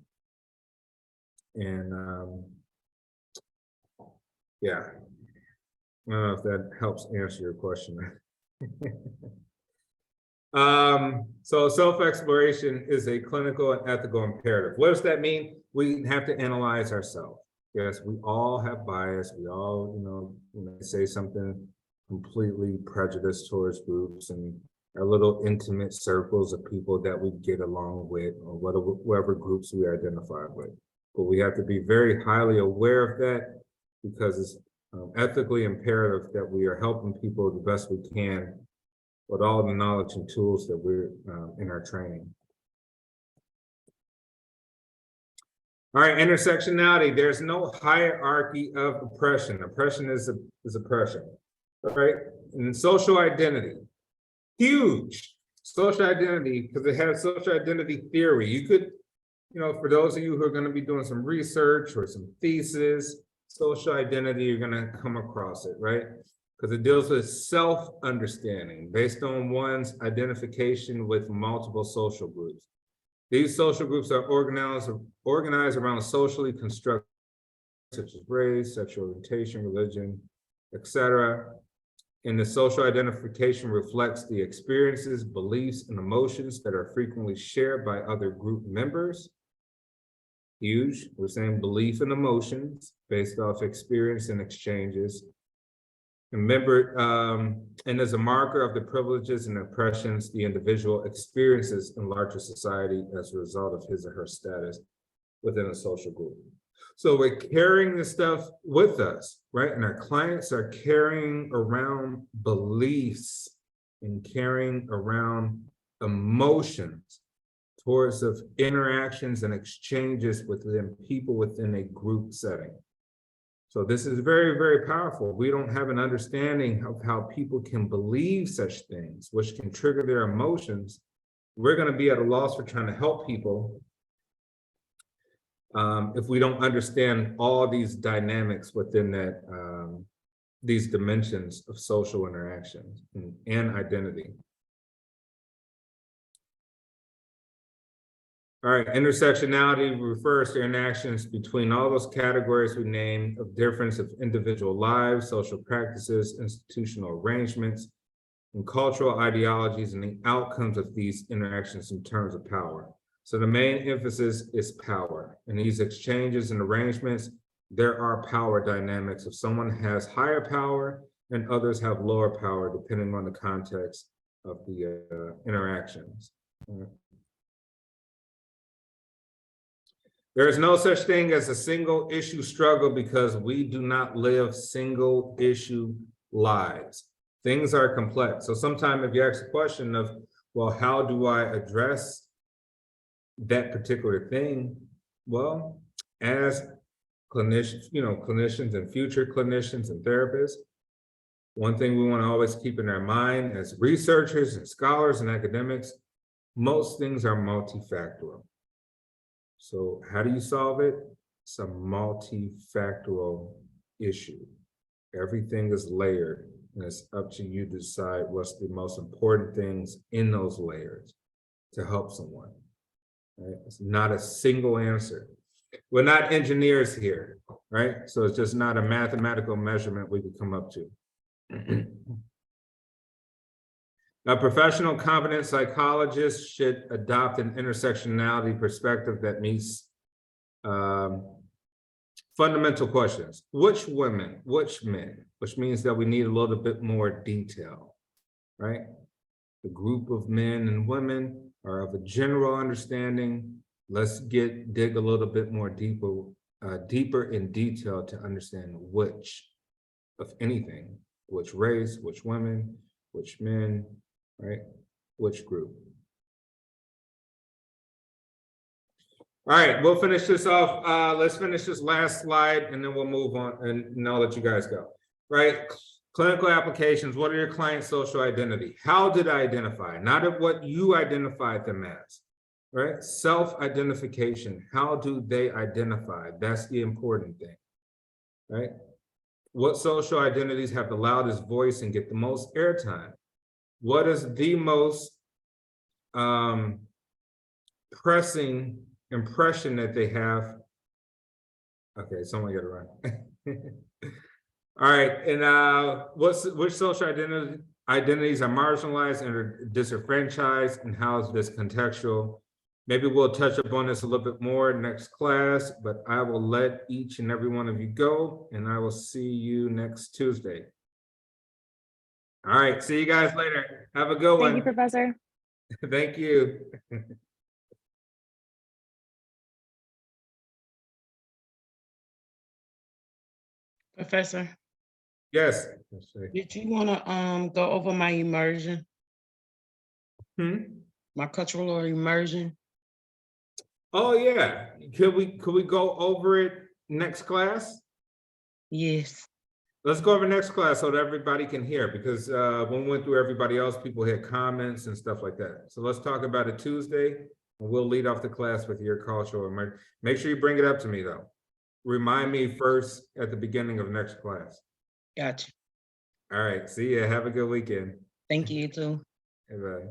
And yeah, I don't know if that helps answer your question. So self-exploration is a clinical and ethical imperative. What does that mean? We have to analyze ourselves. Yes, we all have bias. We all, say something completely prejudiced towards groups and our little intimate circles of people that we get along with, or whatever groups we identify with. But we have to be very highly aware of that, because it's ethically imperative that we are helping people the best we can with all the knowledge and tools that we're in our training. All right, intersectionality. There's no hierarchy of oppression. Oppression is oppression, all right? And social identity, huge. Social identity, because it has social identity theory. You could, for those of you who are going to be doing some research or some thesis, social identity, you're going to come across it, right? Because it deals with self-understanding based on one's identification with multiple social groups. These social groups are organized around socially constructed, such as race, sexual orientation, religion, etc. And the social identification reflects the experiences, beliefs, and emotions that are frequently shared by other group members. Huge. We're saying belief and emotions based off experience and exchanges. Remember, and as a marker of the privileges and oppressions the individual experiences in larger society as a result of his or her status within a social group. So we're carrying this stuff with us, right? And our clients are carrying around beliefs and carrying around emotions towards of interactions and exchanges within people within a group setting. So this is very, very powerful. We don't have an understanding of how people can believe such things, which can trigger their emotions. We're going to be at a loss for trying to help people if we don't understand all these dynamics within that, these dimensions of social interactions and identity. All right, intersectionality refers to interactions between all those categories we named of difference of individual lives, social practices, institutional arrangements, and cultural ideologies, and the outcomes of these interactions in terms of power. So the main emphasis is power. In these exchanges and arrangements, there are power dynamics. If someone has higher power and others have lower power, depending on the context of the interactions. There is no such thing as a single issue struggle because we do not live single issue lives. Things are complex. So sometimes if you ask the question of, well, how do I address that particular thing? Well, as clinicians, clinicians and future clinicians and therapists, one thing we want to always keep in our mind as researchers and scholars and academics, most things are multifactorial. So how do you solve it? It's a multifactorial issue. Everything is layered, and it's up to you to decide what's the most important things in those layers to help someone. Right? It's not a single answer. We're not engineers here, right? So it's just not a mathematical measurement we could come up to. A professional competent psychologist should adopt an intersectionality perspective that meets fundamental questions. Which women, which men, which means that we need a little bit more detail, right? The group of men and women are of a general understanding. Let's dig a little bit more deeper in detail to understand which of anything, which race, which women, which men, right? Which group? All right, we'll finish this off. Let's finish this last slide and then we'll move on and I'll let you guys go. Right? Clinical applications, what are your client's social identity? How did I identify? Not of what you identified them as, right? Self-identification, how do they identify? That's the important thing, right? What social identities have the loudest voice and get the most airtime? What is the most pressing impression that they have? Okay, someone got it right. All right, and which social identities are marginalized and are disenfranchised, and how is this contextual? Maybe we'll touch upon this a little bit more next class, but I will let each and every one of you go, and I will see you next Tuesday. All right, see you guys later. Have a good one. Thank you, Professor. Thank you. Professor, Yes. did you want to go over my immersion? My cultural immersion? Oh yeah. Could we go over it next class? Yes. Let's go over next class so that everybody can hear, because when we went through everybody else, people had comments and stuff like that. So let's talk about it Tuesday, and we'll lead off the class with your cultural immersion. Make sure you bring it up to me though. Remind me first at the beginning of next class. Gotcha. All right, see ya. Have a good weekend. Thank you too. Bye.